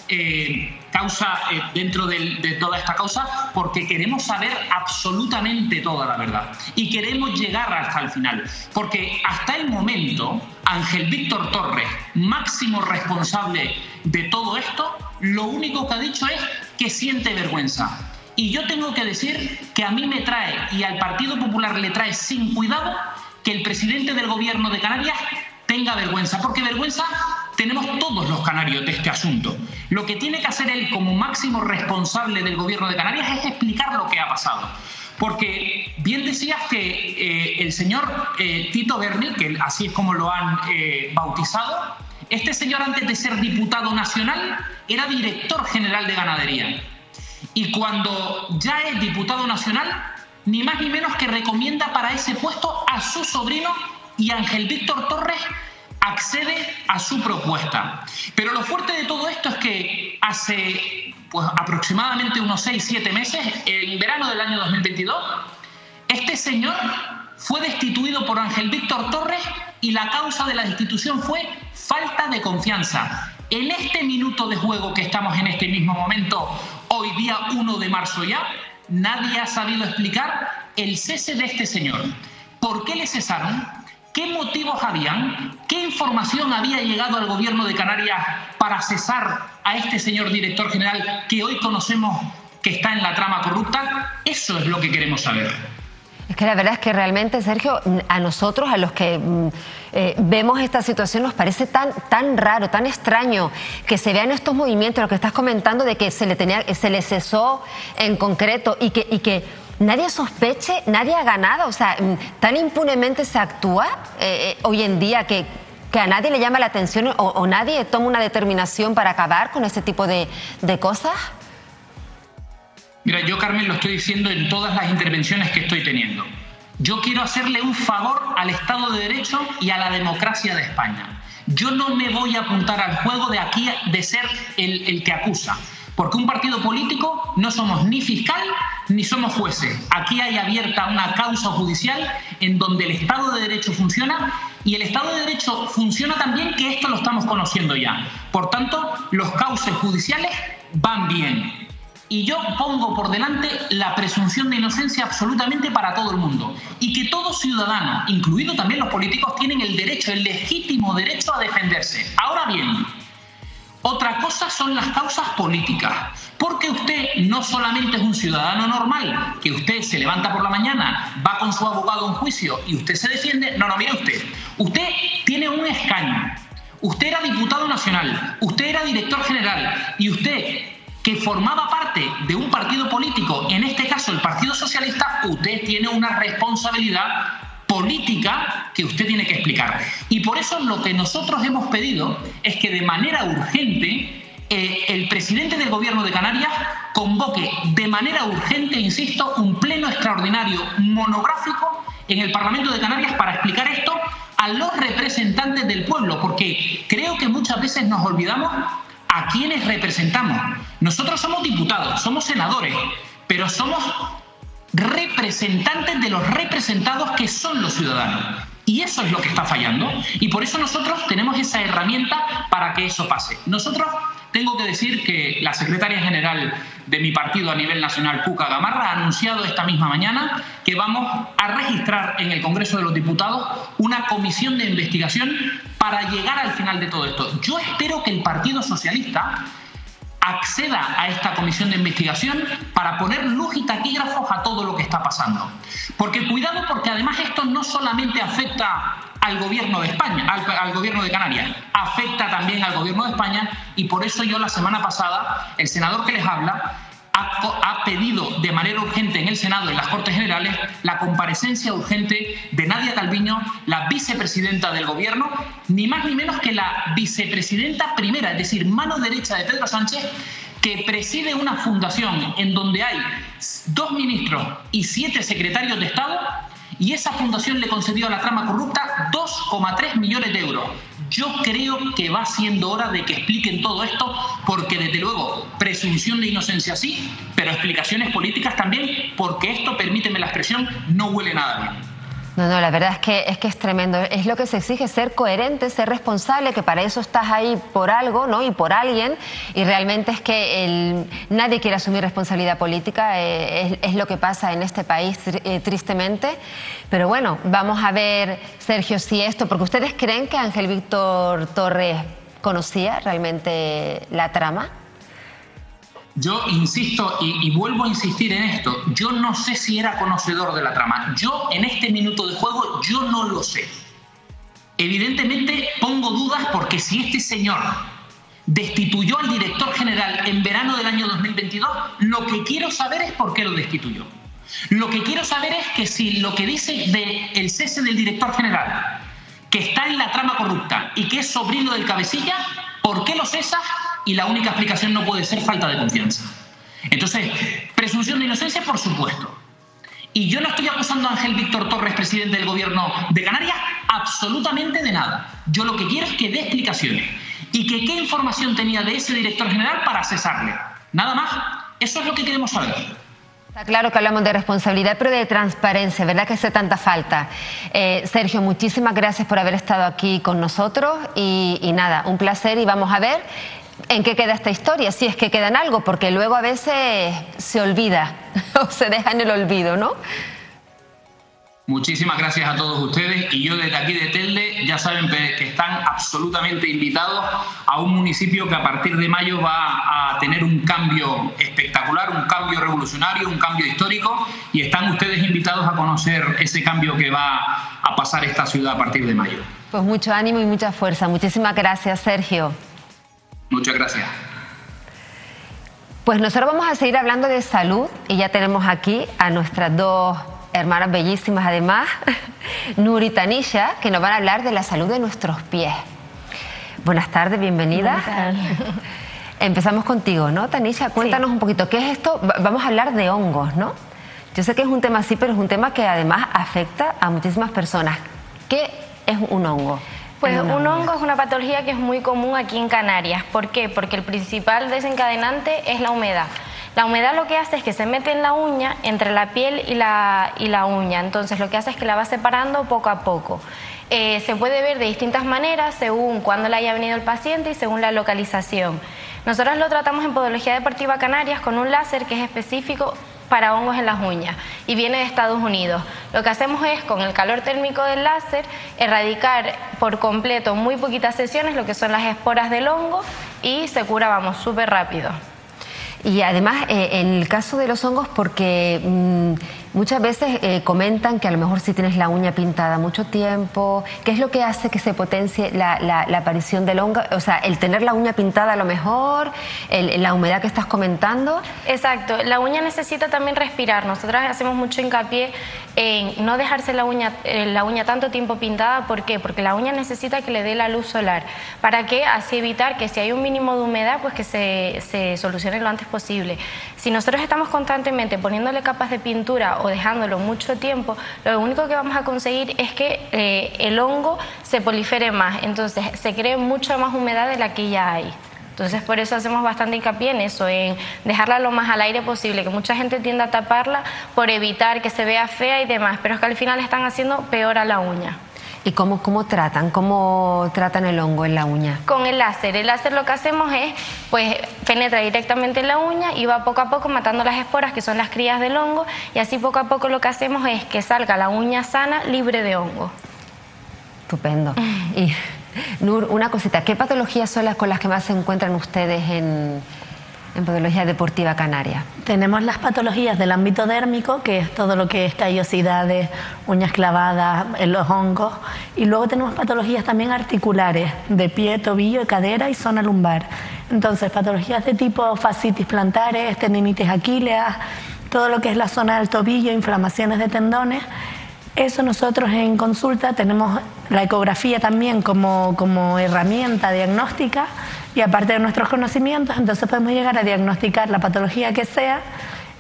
causa dentro de toda esta causa, porque queremos saber absolutamente toda la verdad. Y queremos llegar hasta el final. Porque hasta el momento, Ángel Víctor Torres, máximo responsable de todo esto, lo único que ha dicho es que siente vergüenza. Y yo tengo que decir que a mí me trae, y al Partido Popular le trae sin cuidado, que el presidente del gobierno de Canarias tenga vergüenza, porque vergüenza tenemos todos los canarios de este asunto. Lo que tiene que hacer él como máximo responsable del gobierno de Canarias es explicar lo que ha pasado. Porque bien decías que el señor Tito Berni, que así es como lo han bautizado, este señor antes de ser diputado nacional era director general de ganadería. Y cuando ya es diputado nacional, ni más ni menos que recomienda para ese puesto a su sobrino, y Ángel Víctor Torres accede a su propuesta. Pero lo fuerte de todo esto es que hace aproximadamente unos 6-7 meses, en verano del año 2022, este señor fue destituido por Ángel Víctor Torres y la causa de la destitución fue falta de confianza. En este minuto de juego que estamos en este mismo momento, hoy día 1 de marzo ya, nadie ha sabido explicar el cese de este señor. ¿Por qué le cesaron? ¿Qué motivos habían? ¿Qué información había llegado al gobierno de Canarias para cesar a este señor director general que hoy conocemos que está en la trama corrupta? Eso es lo que queremos saber. Es que la verdad es que realmente, Sergio, a nosotros, a los que vemos esta situación, nos parece tan raro, tan extraño que se vean estos movimientos, lo que estás comentando de que se le cesó en concreto y que nadie sospeche, nadie haga nada. O sea, tan impunemente se actúa hoy en día que a nadie le llama la atención o nadie toma una determinación para acabar con este tipo de cosas. Mira, yo, Carmen, lo estoy diciendo en todas las intervenciones que estoy teniendo. Yo quiero hacerle un favor al Estado de Derecho y a la democracia de España. Yo no me voy a apuntar al juego de aquí de ser el que acusa. Porque un partido político no somos ni fiscal ni somos jueces. Aquí hay abierta una causa judicial en donde el Estado de Derecho funciona, y el Estado de Derecho funciona también, que esto lo estamos conociendo ya. Por tanto, los cauces judiciales van bien. Y yo pongo por delante la presunción de inocencia absolutamente para todo el mundo. Y que todo ciudadano, incluido también los políticos, tienen el derecho, el legítimo derecho a defenderse. Ahora bien, otra cosa son las causas políticas. Porque usted no solamente es un ciudadano normal, que usted se levanta por la mañana, va con su abogado a un juicio y usted se defiende. No, mire usted. Usted tiene un escaño. Usted era diputado nacional. Usted era director general. Y usted, que formaba parte de un partido político, en este caso el Partido Socialista, usted tiene una responsabilidad política que usted tiene que explicar. Y por eso lo que nosotros hemos pedido es que de manera urgente el presidente del gobierno de Canarias convoque de manera urgente, insisto, un pleno extraordinario monográfico en el Parlamento de Canarias para explicar esto a los representantes del pueblo, porque creo que muchas veces nos olvidamos a quienes representamos. Nosotros somos diputados, somos senadores, pero somos representantes de los representados, que son los ciudadanos. Y eso es lo que está fallando. Y por eso nosotros tenemos esa herramienta para que eso pase. Nosotros tengo que decir que la secretaria general de mi partido a nivel nacional, Cuca Gamarra, ha anunciado esta misma mañana que vamos a registrar en el Congreso de los Diputados una comisión de investigación para llegar al final de todo esto. Yo espero que el Partido Socialista acceda a esta comisión de investigación para poner luz y taquígrafos a todo lo que está pasando. Porque cuidado, porque además esto no solamente afecta al gobierno de España, al gobierno de Canarias, afecta también al gobierno de España, y por eso yo la semana pasada, el senador que les habla, ha pedido de manera urgente en el Senado, en las Cortes Generales, la comparecencia urgente de Nadia Calviño, la vicepresidenta del gobierno, ni más ni menos que la vicepresidenta primera, es decir, mano derecha de Pedro Sánchez, que preside una fundación en donde hay 2 ministros y 7 secretarios de Estado, y esa fundación le concedió a la trama corrupta 2,3 millones de euros. Yo creo que va siendo hora de que expliquen todo esto, porque desde luego presunción de inocencia sí, pero explicaciones políticas también, porque esto, permíteme la expresión, no huele nada bien. No, la verdad es que es tremendo. Es lo que se exige, ser coherente, ser responsable, que para eso estás ahí por algo, ¿no? Y por alguien, y realmente es que nadie quiere asumir responsabilidad política, es lo que pasa en este país, tristemente. Pero bueno, vamos a ver, Sergio, si esto, porque ustedes creen que Ángel Víctor Torres conocía realmente la trama. Yo insisto y vuelvo a insistir en esto, yo no sé si era conocedor de la trama. Yo, en este minuto de juego, yo no lo sé. Evidentemente pongo dudas, porque si este señor destituyó al director general en verano del año 2022, lo que quiero saber es por qué lo destituyó. Lo que quiero saber es que si lo que dice del cese del director general, que está en la trama corrupta y que es sobrino del cabecilla, ¿por qué lo cesa? Y la única explicación no puede ser falta de confianza. Entonces, presunción de inocencia, por supuesto. Y yo no estoy acusando a Ángel Víctor Torres, presidente del gobierno de Canarias, absolutamente de nada. Yo lo que quiero es que dé explicaciones y que qué información tenía de ese director general para cesarle. Nada más, eso es lo que queremos saber. Está claro que hablamos de responsabilidad, pero de transparencia, ¿verdad que hace tanta falta? Sergio, muchísimas gracias por haber estado aquí con nosotros y nada, un placer, y vamos a ver en qué queda esta historia, si es que queda en algo, porque luego a veces se olvida o se deja en el olvido, ¿no? Muchísimas gracias a todos ustedes, y yo desde aquí de Telde ya saben que están absolutamente invitados a un municipio que a partir de mayo va a tener un cambio espectacular, un cambio revolucionario, un cambio histórico, y están ustedes invitados a conocer ese cambio que va a pasar esta ciudad a partir de mayo. Pues mucho ánimo y mucha fuerza. Muchísimas gracias, Sergio. Muchas gracias. Pues nosotros vamos a seguir hablando de salud, y ya tenemos aquí a nuestras dos hermanas bellísimas, además, Nur y Tanisha, que nos van a hablar de la salud de nuestros pies. Buenas tardes, bienvenidas. Empezamos contigo, ¿no, Tanisha? Cuéntanos un poquito, ¿qué es esto? Vamos a hablar de hongos, ¿no? Yo sé que es un tema así, pero es un tema que además afecta a muchísimas personas. ¿Qué es un hongo? Pues un hongo es una patología que es muy común aquí en Canarias. ¿Por qué? Porque el principal desencadenante es la humedad. La humedad lo que hace es que se mete en la uña, entre la piel y la uña. Entonces lo que hace es que la va separando poco a poco. Se puede ver de distintas maneras según cuándo le haya venido el paciente y según la localización. Nosotros lo tratamos en Podología Deportiva Canarias con un láser que es específico para hongos en las uñas y viene de Estados Unidos. Lo que hacemos es, con el calor térmico del láser, erradicar por completo, muy poquitas sesiones, lo que son las esporas del hongo, y se cura, vamos, súper rápido. Y además, en el caso de los hongos, porque muchas veces comentan que a lo mejor si tienes la uña pintada mucho tiempo, ¿qué es lo que hace que se potencie la aparición del hongo? O sea, el tener la uña pintada a lo mejor, la humedad que estás comentando. Exacto, la uña necesita también respirar. Nosotras hacemos mucho hincapié en no dejarse la uña tanto tiempo pintada. ¿Por qué? Porque la uña necesita que le dé la luz solar. ¿Para qué? Así evitar que si hay un mínimo de humedad, pues que se solucione lo antes posible. Si nosotros estamos constantemente poniéndole capas de pintura o dejándolo mucho tiempo, lo único que vamos a conseguir es que el hongo se prolifere más, entonces se cree mucha más humedad de la que ya hay. Entonces por eso hacemos bastante hincapié en eso, en dejarla lo más al aire posible, que mucha gente tiende a taparla por evitar que se vea fea y demás, pero es que al final están haciendo peor a la uña. ¿Y cómo tratan el hongo en la uña? Con el láser. El láser lo que hacemos es, pues, penetra directamente en la uña y va poco a poco matando las esporas, que son las crías del hongo, y así poco a poco lo que hacemos es que salga la uña sana, libre de hongo. Estupendo. Y Nur, una cosita, ¿qué patologías son las con las que más se encuentran ustedes en Podología Deportiva Canaria? Tenemos las patologías del ámbito dérmico, que es todo lo que es callosidades, uñas clavadas, los hongos, y luego tenemos patologías también articulares, de pie, tobillo, cadera y zona lumbar. Entonces, patologías de tipo fascitis plantares, tendinitis aquíleas, todo lo que es la zona del tobillo, inflamaciones de tendones. Eso nosotros en consulta tenemos la ecografía también como herramienta diagnóstica, y aparte de nuestros conocimientos, entonces podemos llegar a diagnosticar la patología que sea.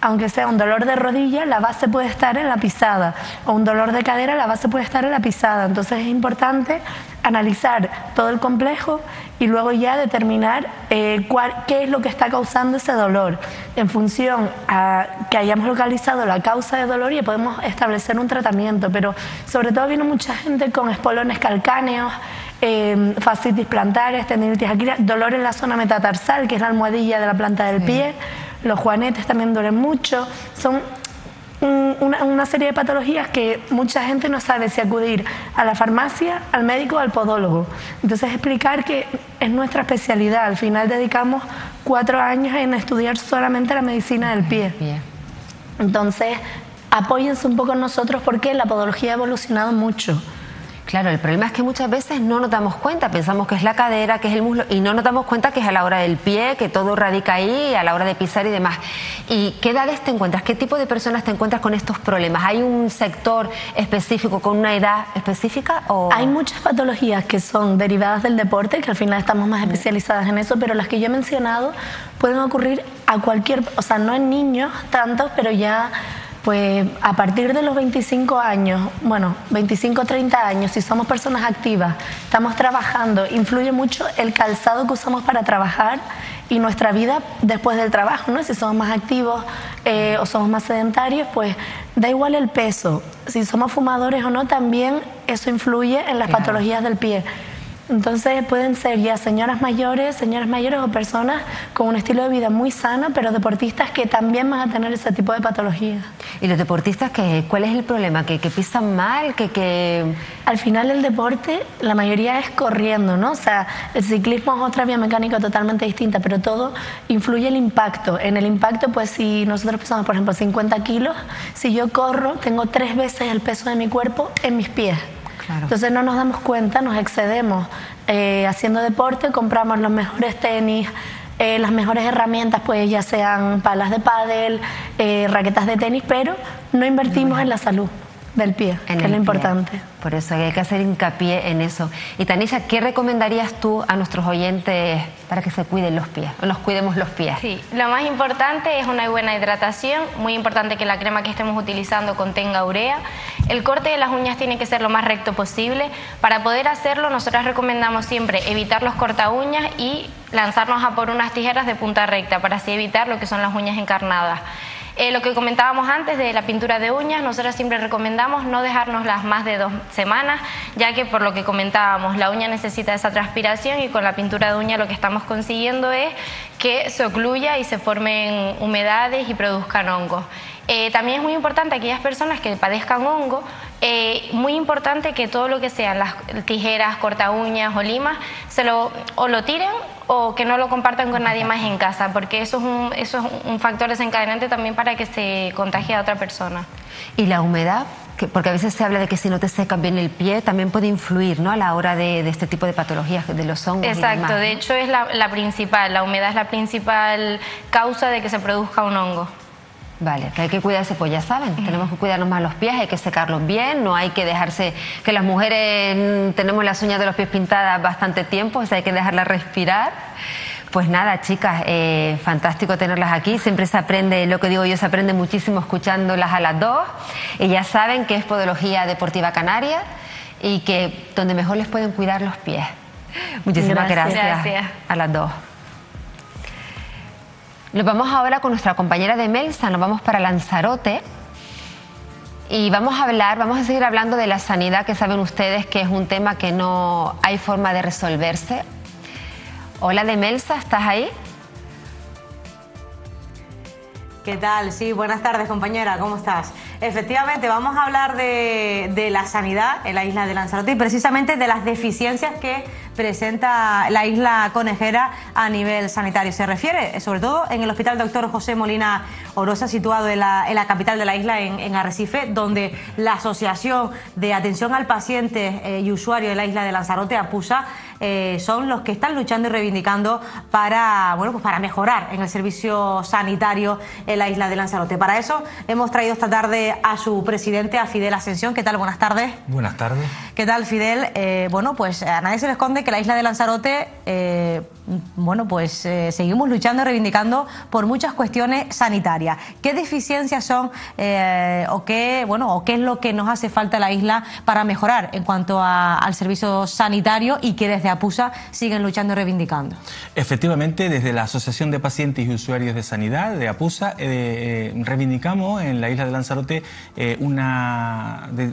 Aunque sea un dolor de rodilla, la base puede estar en la pisada, o un dolor de cadera, la base puede estar en la pisada. Entonces es importante analizar todo el complejo y luego ya determinar qué es lo que está causando ese dolor. En función a que hayamos localizado la causa de dolor, ya podemos establecer un tratamiento, pero sobre todo viene mucha gente con espolones calcáneos, fascitis plantares, tendinitis aquíleas, dolor en la zona metatarsal, que es la almohadilla de la planta del pie. Los juanetes también duelen mucho. Son una serie de patologías que mucha gente no sabe si acudir a la farmacia, al médico o al podólogo. Entonces explicar que es nuestra especialidad. Al final dedicamos 4 años en estudiar solamente la medicina del pie. Entonces apóyense un poco en nosotros porque la podología ha evolucionado mucho. Claro, el problema es que muchas veces no nos damos cuenta, pensamos que es la cadera, que es el muslo, y no nos damos cuenta que es a la hora del pie, que todo radica ahí, a la hora de pisar y demás. ¿Y qué edades te encuentras? ¿Qué tipo de personas te encuentras con estos problemas? ¿Hay un sector específico con una edad específica? Hay muchas patologías que son derivadas del deporte, que al final estamos más especializadas en eso, pero las que yo he mencionado pueden ocurrir a cualquier, o sea, no en niños tantos, pero ya... Pues a partir de los 25 años, bueno, 25 o 30 años, si somos personas activas, estamos trabajando, influye mucho el calzado que usamos para trabajar y nuestra vida después del trabajo, ¿no? Si somos más activos o somos más sedentarios, pues da igual el peso. Si somos fumadores o no, también eso influye en las patologías del pie. Entonces pueden ser ya señoras mayores o personas con un estilo de vida muy sano, pero deportistas que también van a tener ese tipo de patologías. ¿Y los deportistas cuál es el problema? ¿Que pisan mal? Al final el deporte, la mayoría es corriendo, ¿no? O sea, el ciclismo es otra biomecánica totalmente distinta, pero todo influye el impacto. En el impacto, pues si nosotros pesamos, por ejemplo, 50 kilos, si yo corro, tengo 3 veces el peso de mi cuerpo en mis pies. Claro. Entonces no nos damos cuenta, nos excedemos haciendo deporte, compramos los mejores tenis, las mejores herramientas, pues ya sean palas de pádel, raquetas de tenis, pero no invertimos en la salud del pie, que es lo importante. Por eso hay que hacer hincapié en eso. Y Tanisha, ¿qué recomendarías tú a nuestros oyentes para que se cuiden los pies, o nos cuidemos los pies? Sí, lo más importante es una buena hidratación, muy importante que la crema que estemos utilizando contenga urea. El corte de las uñas tiene que ser lo más recto posible. Para poder hacerlo, nosotras recomendamos siempre evitar los corta uñas y lanzarnos a por unas tijeras de punta recta para así evitar lo que son las uñas encarnadas. Lo que comentábamos antes de la pintura de uñas, nosotros siempre recomendamos no dejárnoslas más de 2 semanas, ya que por lo que comentábamos, la uña necesita esa transpiración y con la pintura de uña lo que estamos consiguiendo es que se ocluya y se formen humedades y produzcan hongos. También es muy importante aquellas personas que padezcan hongo, muy importante que todo lo que sean las tijeras, corta uñas o limas, o lo tiren o que no lo compartan con nadie más en casa, porque eso es un factor desencadenante también para que se contagie a otra persona. ¿Y la humedad? Porque a veces se habla de que si no te secan bien el pie también puede influir, ¿no?, a la hora de este tipo de patologías, de los hongos. Exacto, y demás, ¿no? De hecho es la principal, la humedad es la principal causa de que se produzca un hongo. Vale, que hay que cuidarse, pues ya saben, tenemos que cuidarnos más los pies, hay que secarlos bien, no hay que dejarse, que las mujeres tenemos las uñas de los pies pintadas bastante tiempo, o sea, hay que dejarlas respirar. Pues nada, chicas, fantástico tenerlas aquí, siempre se aprende, lo que digo yo, se aprende muchísimo escuchándolas a las dos, y ya saben que es Podología Deportiva Canaria y que donde mejor les pueden cuidar los pies. Muchísimas gracias a las dos. Nos vamos ahora con nuestra compañera de Melsa, nos vamos para Lanzarote y vamos a seguir hablando de la sanidad, que saben ustedes que es un tema que no hay forma de resolverse. Hola, Demelsa, ¿estás ahí? ¿Qué tal? Sí, buenas tardes, compañera, ¿cómo estás? Efectivamente, vamos a hablar de la sanidad en la isla de Lanzarote y precisamente de las deficiencias que presenta la isla conejera a nivel sanitario. Se refiere sobre todo en el Hospital Dr. José Molina Orosa, situado en la capital de la isla, en Arrecife, donde la Asociación de Atención al Paciente y Usuario de la isla de Lanzarote, APUSA, son los que están luchando y reivindicando para mejorar en el servicio sanitario en la isla de Lanzarote. Para eso hemos traído esta tarde a su presidente, a Fidel Ascensión. ¿Qué tal? Buenas tardes. Buenas tardes. ¿Qué tal, Fidel? Pues a nadie se le esconde que la isla de Lanzarote, seguimos luchando y reivindicando por muchas cuestiones sanitarias. ¿Qué deficiencias son o qué es lo que nos hace falta a la isla para mejorar en cuanto al servicio sanitario y que desde APUSA siguen luchando y reivindicando? Efectivamente, desde la Asociación de Pacientes y Usuarios de Sanidad, de APUSA, reivindicamos en la isla de Lanzarote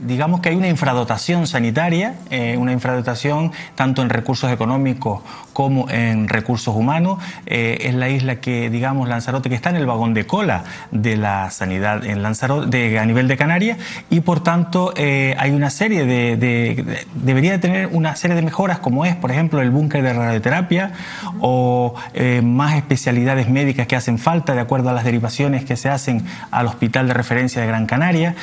digamos que hay una infradotación sanitaria, una infradotación tanto en recursos económicos como en recursos humanos. Es la isla que, digamos, Lanzarote, que está en el vagón de cola de la sanidad en Lanzarote, a nivel de Canarias, y por tanto hay una serie debería de tener una serie de mejoras, como es, por ejemplo, el búnker de radioterapia o más especialidades médicas que hacen falta de acuerdo a las derivaciones que se hacen al Hospital de Referencia de Gran Canaria.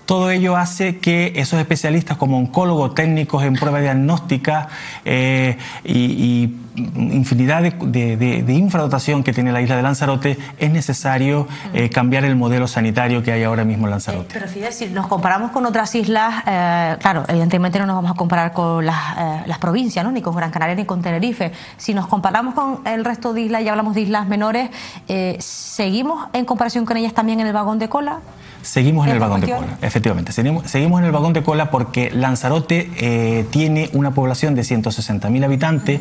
Todo ello hace que esos especialistas como oncólogos, técnicos en prueba diagnóstica y infinidad de infradotación que tiene la isla de Lanzarote, es necesario cambiar el modelo sanitario que hay ahora mismo en Lanzarote. Pero Fidel, si nos comparamos con otras islas, claro, evidentemente no nos vamos a comparar con las provincias, ¿no? Ni con Gran Canaria ni con Tenerife. Si nos comparamos con el resto de islas y hablamos de islas menores, ¿seguimos en comparación con ellas también en el vagón de cola? Seguimos en el vagón de cola, efectivamente. Seguimos en el vagón de cola porque Lanzarote tiene una población de 160.000 habitantes,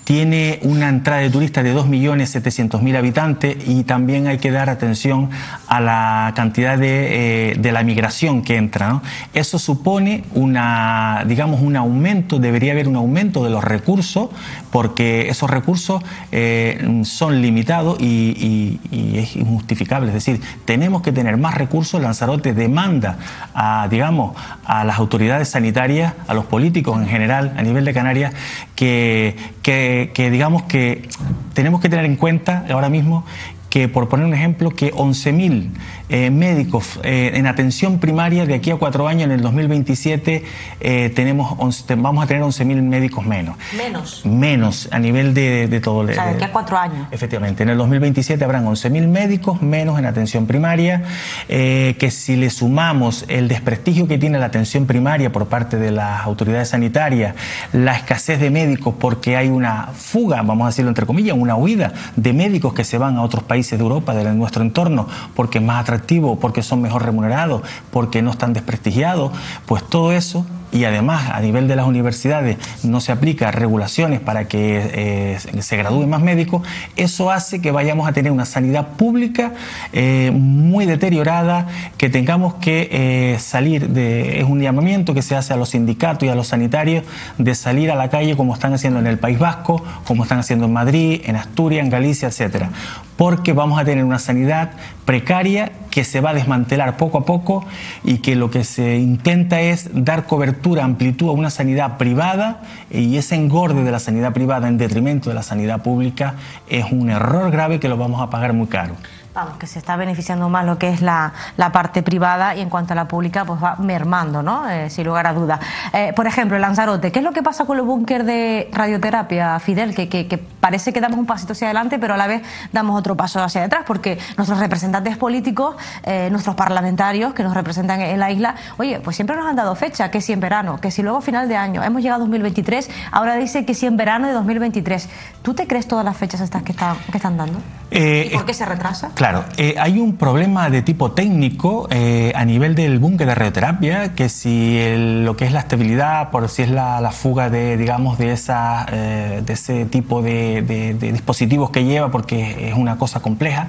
tiene una entrada de turistas de 2.700.000 habitantes y también hay que dar atención a la cantidad de la migración que entra, ¿no? Eso supone un aumento, debería haber un aumento de los recursos, porque esos recursos son limitados y es injustificable. Es decir, tenemos que tener más recursos. Lanzarote demanda a las autoridades sanitarias, a los políticos en general a nivel de Canarias, que digamos que tenemos que tener en cuenta ahora mismo que, por poner un ejemplo, que 11.000 médicos en atención primaria de aquí a 4 años, en el 2027, vamos a tener 11.000 médicos menos. Menos a nivel de todo. O sea, de aquí a 4 años. Efectivamente, en el 2027 habrán 11.000 médicos menos en atención primaria, que si le sumamos el desprestigio que tiene la atención primaria por parte de las autoridades sanitarias, la escasez de médicos porque hay una fuga, vamos a decirlo entre comillas, una huida de médicos que se van a otros países de Europa, de nuestro entorno, porque es más atractivo, porque son mejor remunerados, porque no están desprestigiados, pues todo eso, y además a nivel de las universidades no se aplica regulaciones para que se gradúen más médicos, eso hace que vayamos a tener una sanidad pública muy deteriorada, que tengamos que es un llamamiento que se hace a los sindicatos y a los sanitarios de salir a la calle como están haciendo en el País Vasco, como están haciendo en Madrid, en Asturias, en Galicia, etcétera, porque vamos a tener una sanidad precaria que se va a desmantelar poco a poco y que lo que se intenta es dar cobertura, amplitud a una sanidad privada, y ese engorde de la sanidad privada en detrimento de la sanidad pública es un error grave que lo vamos a pagar muy caro. Vamos, que se está beneficiando más lo que es la parte privada, y en cuanto a la pública pues va mermando, ¿no? Sin lugar a dudas. Por ejemplo, en Lanzarote, ¿qué es lo que pasa con los búnker de radioterapia, Fidel? Que parece que damos un pasito hacia adelante, pero a la vez damos otro paso hacia atrás, porque nuestros representantes políticos, nuestros parlamentarios que nos representan en la isla, oye, pues siempre nos han dado fecha, que si en verano, que si luego a final de año. Hemos llegado a 2023, ahora dice que si en verano de 2023. ¿Tú te crees todas las fechas estas que están dando? ¿Y por qué se retrasa? Claro, hay un problema de tipo técnico a nivel del búnker de radioterapia, que si lo que es la estabilidad, por si es la fuga de ese tipo de dispositivos que lleva, porque es una cosa compleja.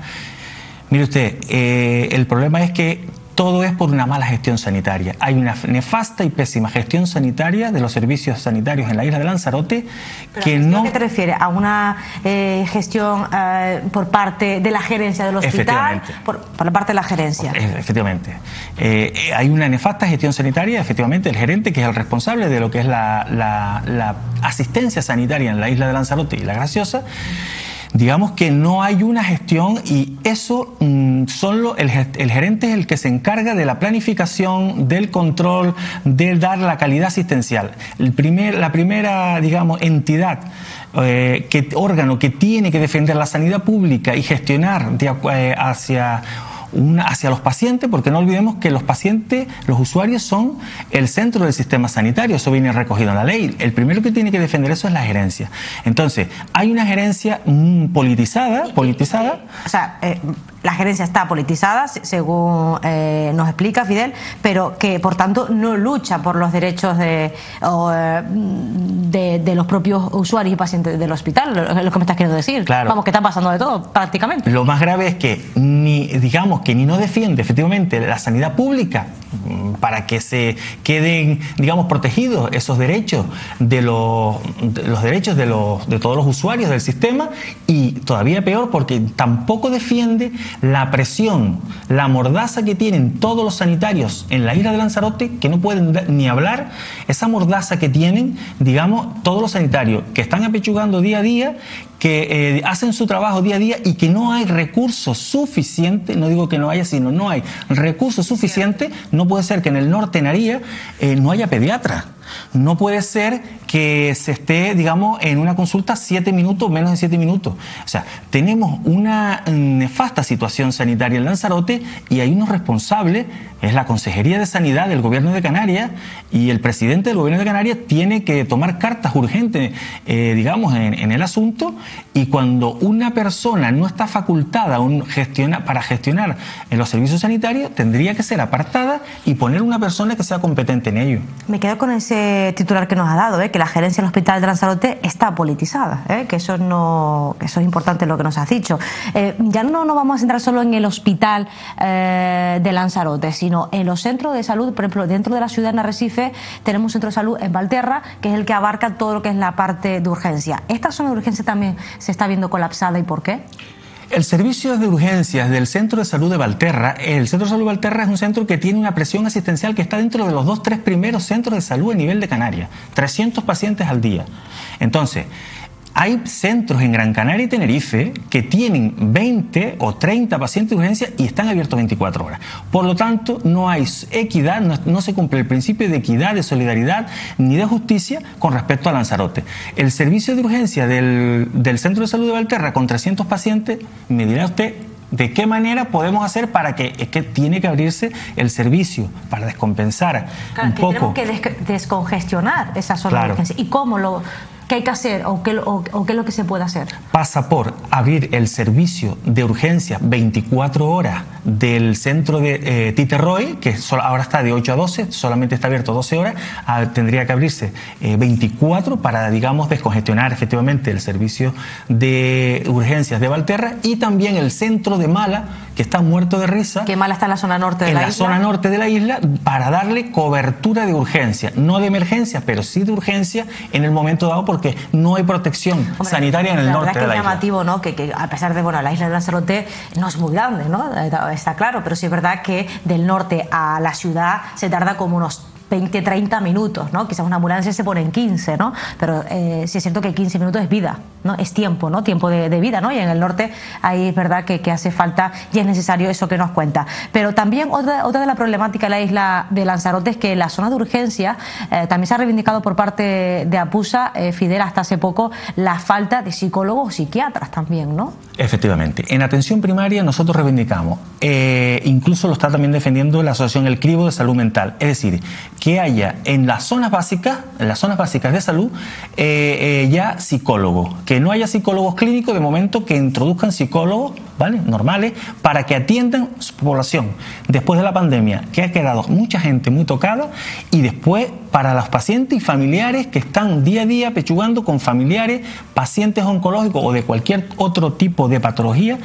Mire usted, el problema es que todo es por una mala gestión sanitaria. Hay una nefasta y pésima gestión sanitaria de los servicios sanitarios en la isla de Lanzarote. ¿A qué te refieres? ¿A una gestión por parte de la gerencia del hospital? Por la parte de la gerencia. Efectivamente. Hay una nefasta gestión sanitaria, efectivamente, el gerente, que es el responsable de lo que es la asistencia sanitaria en la isla de Lanzarote y La Graciosa. Digamos que no hay una gestión, y eso solo el gerente es el que se encarga de la planificación, del control, de dar la calidad asistencial. La primera, digamos, entidad, órgano que tiene que defender la sanidad pública y gestionar hacia los pacientes, porque no olvidemos que los pacientes, los usuarios, son el centro del sistema sanitario, eso viene recogido en la ley. El primero que tiene que defender eso es la gerencia. Entonces, hay una gerencia politizada. O sea, la gerencia está politizada, según nos explica Fidel, pero que por tanto no lucha por los derechos de los propios usuarios y pacientes del hospital, lo que me estás queriendo decir. Claro. Vamos, que está pasando de todo prácticamente. Lo más grave es que ni no defiende efectivamente la sanidad pública para que se queden, digamos, protegidos esos derechos de todos los usuarios del sistema, y todavía peor porque tampoco defiende la presión, la mordaza que tienen todos los sanitarios en la isla de Lanzarote, que no pueden ni hablar, esa mordaza que tienen, digamos, todos los sanitarios que están apechugando día a día, que hacen su trabajo día a día, y que no hay recursos suficientes, no digo que no haya, sino no hay recursos suficientes. No puede ser que en el norte, en Aría, no haya pediatra. No puede ser que se esté, digamos, en una consulta 7 minutos, menos de 7 minutos. O sea, tenemos una nefasta situación sanitaria en Lanzarote, y hay unos responsables, es la Consejería de Sanidad del Gobierno de Canarias, y el presidente del Gobierno de Canarias tiene que tomar cartas urgentes, digamos, en el asunto. Y cuando una persona no está facultada para gestionar en los servicios sanitarios, tendría que ser apartada y poner una persona que sea competente en ello. Me quedo con ese titular que nos ha dado, que la gerencia del Hospital de Lanzarote está politizada, que eso es importante lo que nos has dicho. Ya no nos vamos a centrar solo en el Hospital de Lanzarote, sino en los centros de salud. Por ejemplo, dentro de la ciudad, en Arrecife, tenemos un centro de salud en Valterra, que es el que abarca todo lo que es la parte de urgencia. ¿Esta zona de urgencia también se está viendo colapsada, y por qué? El servicio de urgencias del Centro de Salud de Valterra, el Centro de Salud de Valterra es un centro que tiene una presión asistencial que está dentro de los 2-3 primeros centros de salud a nivel de Canarias, 300 pacientes al día. Entonces, hay centros en Gran Canaria y Tenerife que tienen 20 o 30 pacientes de urgencia y están abiertos 24 horas. Por lo tanto, no hay equidad, no se cumple el principio de equidad, de solidaridad ni de justicia con respecto a Lanzarote. El servicio de urgencia del Centro de Salud de Valterra con 300 pacientes, me dirá usted, ¿de qué manera podemos hacer para que tiene que abrirse el servicio para descompensar un poco? Tenemos que descongestionar esa zona de urgencia. ¿Y cómo qué hay que hacer o qué es lo que se puede hacer? Pasa por abrir el servicio de urgencias 24 horas del centro de Titerroy, que ahora está de 8 a 12, solamente está abierto 12 horas, tendría que abrirse 24 para, digamos, descongestionar efectivamente el servicio de urgencias de Valterra, y también el centro de Mala, que está muerto de risa. Que Mala está en la zona norte de la isla. En la zona norte de la isla, para darle cobertura de urgencia, no de emergencia, pero sí de urgencia en el momento dado, porque no hay protección sanitaria en el norte de la isla. Es llamativo, ¿no? Que a pesar de, la isla de Lanzarote no es muy grande, ¿no? Está claro, pero sí es verdad que del norte a la ciudad se tarda como unos 20-30 minutos, ¿no? Quizás una ambulancia se pone en 15, ¿no? Pero sí es cierto que 15 minutos es vida, ¿no? Es tiempo, ¿no? Tiempo de vida, ¿no? Y en el norte ahí es verdad que hace falta y es necesario eso que nos cuenta. Pero también otra de las problemáticas de la isla de Lanzarote es que la zona de urgencia también se ha reivindicado por parte de APUSA, Fidel, hasta hace poco, la falta de psicólogos o psiquiatras también, ¿no? Efectivamente. En atención primaria nosotros reivindicamos, incluso lo está también defendiendo la Asociación El Cribo de Salud Mental, es decir, que haya en las zonas básicas de salud, ya psicólogos, que no haya psicólogos clínicos, de momento que introduzcan psicólogos ¿vale? Normales, para que atiendan su población. Después de la pandemia, que ha quedado mucha gente muy tocada, y después para los pacientes y familiares que están día a día pechugando con familiares, pacientes oncológicos o de cualquier otro tipo de patología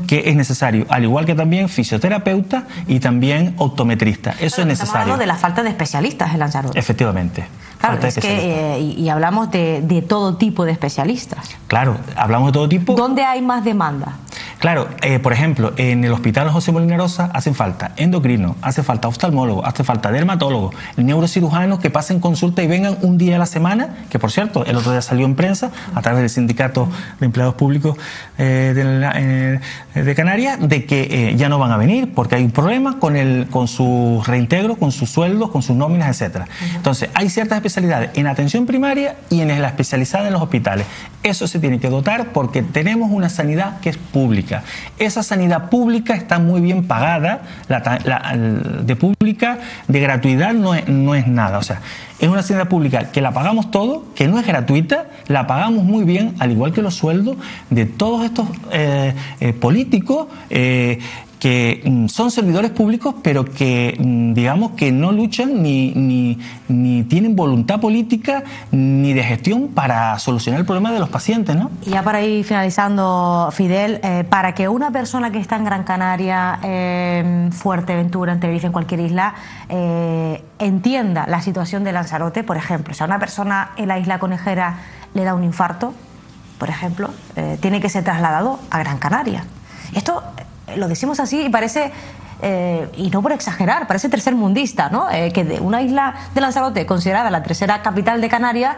que es necesario, al igual que también fisioterapeuta y también optometrista. Eso es necesario. Estamos hablando de la falta de especialistas en Lanzarote. Efectivamente. Claro, es que, y hablamos de todo tipo de especialistas. Claro, hablamos de todo tipo. ¿Dónde hay más demanda? Claro, por ejemplo, en el Hospital José Molina Rosa hacen falta endocrinos, hace falta oftalmólogos, hace falta dermatólogos, neurocirujanos que pasen consulta y vengan un día a la semana, que por cierto, el otro día salió en prensa a través del Sindicato de Empleados Públicos de Canarias, de que ya no van a venir porque hay un problema con su reintegro, con sus sueldos, con sus nóminas, etcétera. Entonces, hay ciertas especialidades en atención primaria y en la especializada en los hospitales. Eso se tiene que dotar porque tenemos una sanidad que es pública. Esa sanidad pública está muy bien pagada, de pública, de gratuidad no es nada. O sea, es una sanidad pública que la pagamos todo, que no es gratuita, la pagamos muy bien, al igual que los sueldos de todos estos políticos que son servidores públicos, pero que digamos que no luchan ni tienen voluntad política ni de gestión para solucionar el problema de los pacientes, ¿no? Y ya para ir finalizando, Fidel, para que una persona que está en Gran Canaria, Fuerteventura, en Tenerife, en cualquier isla, entienda la situación de Lanzarote, por ejemplo, si a una persona en la isla Conejera le da un infarto, por ejemplo, tiene que ser trasladado a Gran Canaria. Esto lo decimos así y parece, y no por exagerar, parece tercermundista, ¿no? Que de una isla de Lanzarote, considerada la tercera capital de Canarias,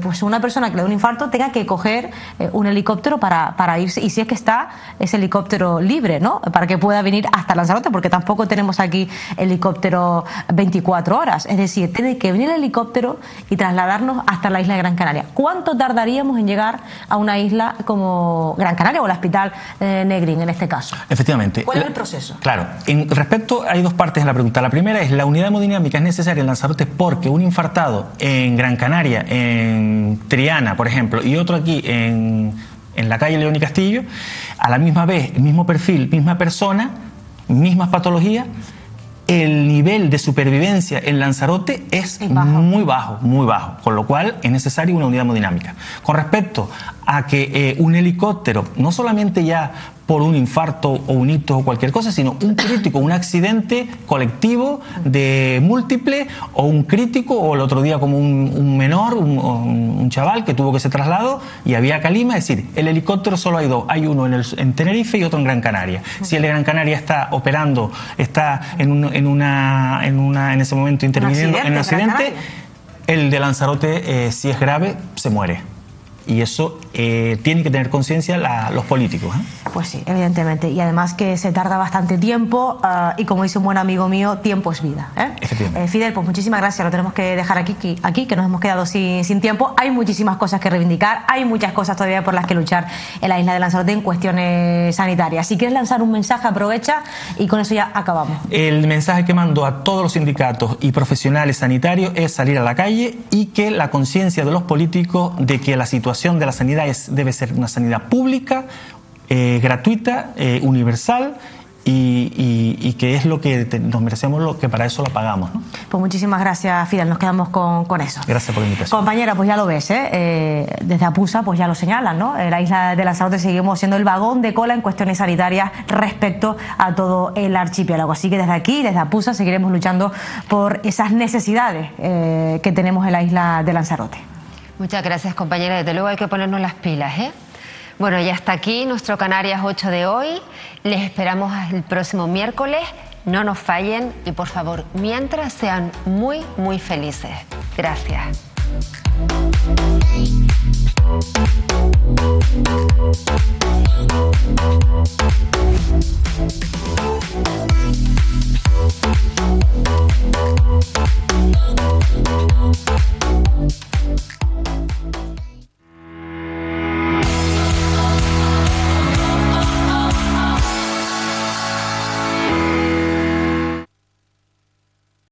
pues una persona que le da un infarto tenga que coger un helicóptero para irse, y si es que está ese helicóptero libre, ¿no? Para que pueda venir hasta Lanzarote, porque tampoco tenemos aquí helicóptero 24 horas. Es decir, tiene que venir el helicóptero y trasladarnos hasta la isla de Gran Canaria. ¿Cuánto tardaríamos en llegar a una isla como Gran Canaria o el Hospital Negrín en este caso? Efectivamente. ¿Cuál es el proceso? Claro. Respecto, hay dos partes en la pregunta. La primera es, la unidad hemodinámica es necesaria en Lanzarote porque un infartado en Gran Canaria, en Triana, por ejemplo, y otro aquí en la calle León y Castillo, a la misma vez, mismo perfil, misma persona, mismas patologías, el nivel de supervivencia en Lanzarote es muy bajo, con lo cual es necesaria una unidad hemodinámica. Con respecto a que un helicóptero, no solamente ya por un infarto o un ictus o cualquier cosa, sino un crítico, un accidente colectivo de múltiple, o un crítico, o el otro día como un menor, un chaval que tuvo que ser trasladado y había calima. Es decir, el helicóptero solo hay dos, hay uno en Tenerife y otro en Gran Canaria. Si el de Gran Canaria está operando, está en ese momento interviniendo en un accidente, el de Lanzarote, si es grave, se muere. Y eso tienen que tener conciencia los políticos, ¿eh? Pues sí, evidentemente. Y además que se tarda bastante tiempo y como dice un buen amigo mío, tiempo es vida, ¿eh? Fidel, pues muchísimas gracias. Lo tenemos que dejar aquí que nos hemos quedado sin tiempo. Hay muchísimas cosas que reivindicar, hay muchas cosas todavía por las que luchar en la isla de Lanzarote en cuestiones sanitarias. Si quieres lanzar un mensaje, aprovecha y con eso ya acabamos. El mensaje que mando a todos los sindicatos y profesionales sanitarios es salir a la calle y que la conciencia de los políticos de que la situación de la sanidad debe ser una sanidad pública, gratuita, universal, y que es lo que nos merecemos, lo que para eso la pagamos, ¿no? Pues muchísimas gracias, Fidel, nos quedamos con eso. Gracias por la invitación. Compañera, pues ya lo ves, desde APUSA pues ya lo señalan, ¿no? En la isla de Lanzarote seguimos siendo el vagón de cola en cuestiones sanitarias respecto a todo el archipiélago. Así que desde aquí, desde APUSA, seguiremos luchando por esas necesidades que tenemos en la isla de Lanzarote. Muchas gracias, compañera. Desde luego hay que ponernos las pilas, ¿eh? Bueno, ya está aquí nuestro Canarias 8 de hoy. Les esperamos el próximo miércoles. No nos fallen y, por favor, mientras, sean muy, muy felices. Gracias.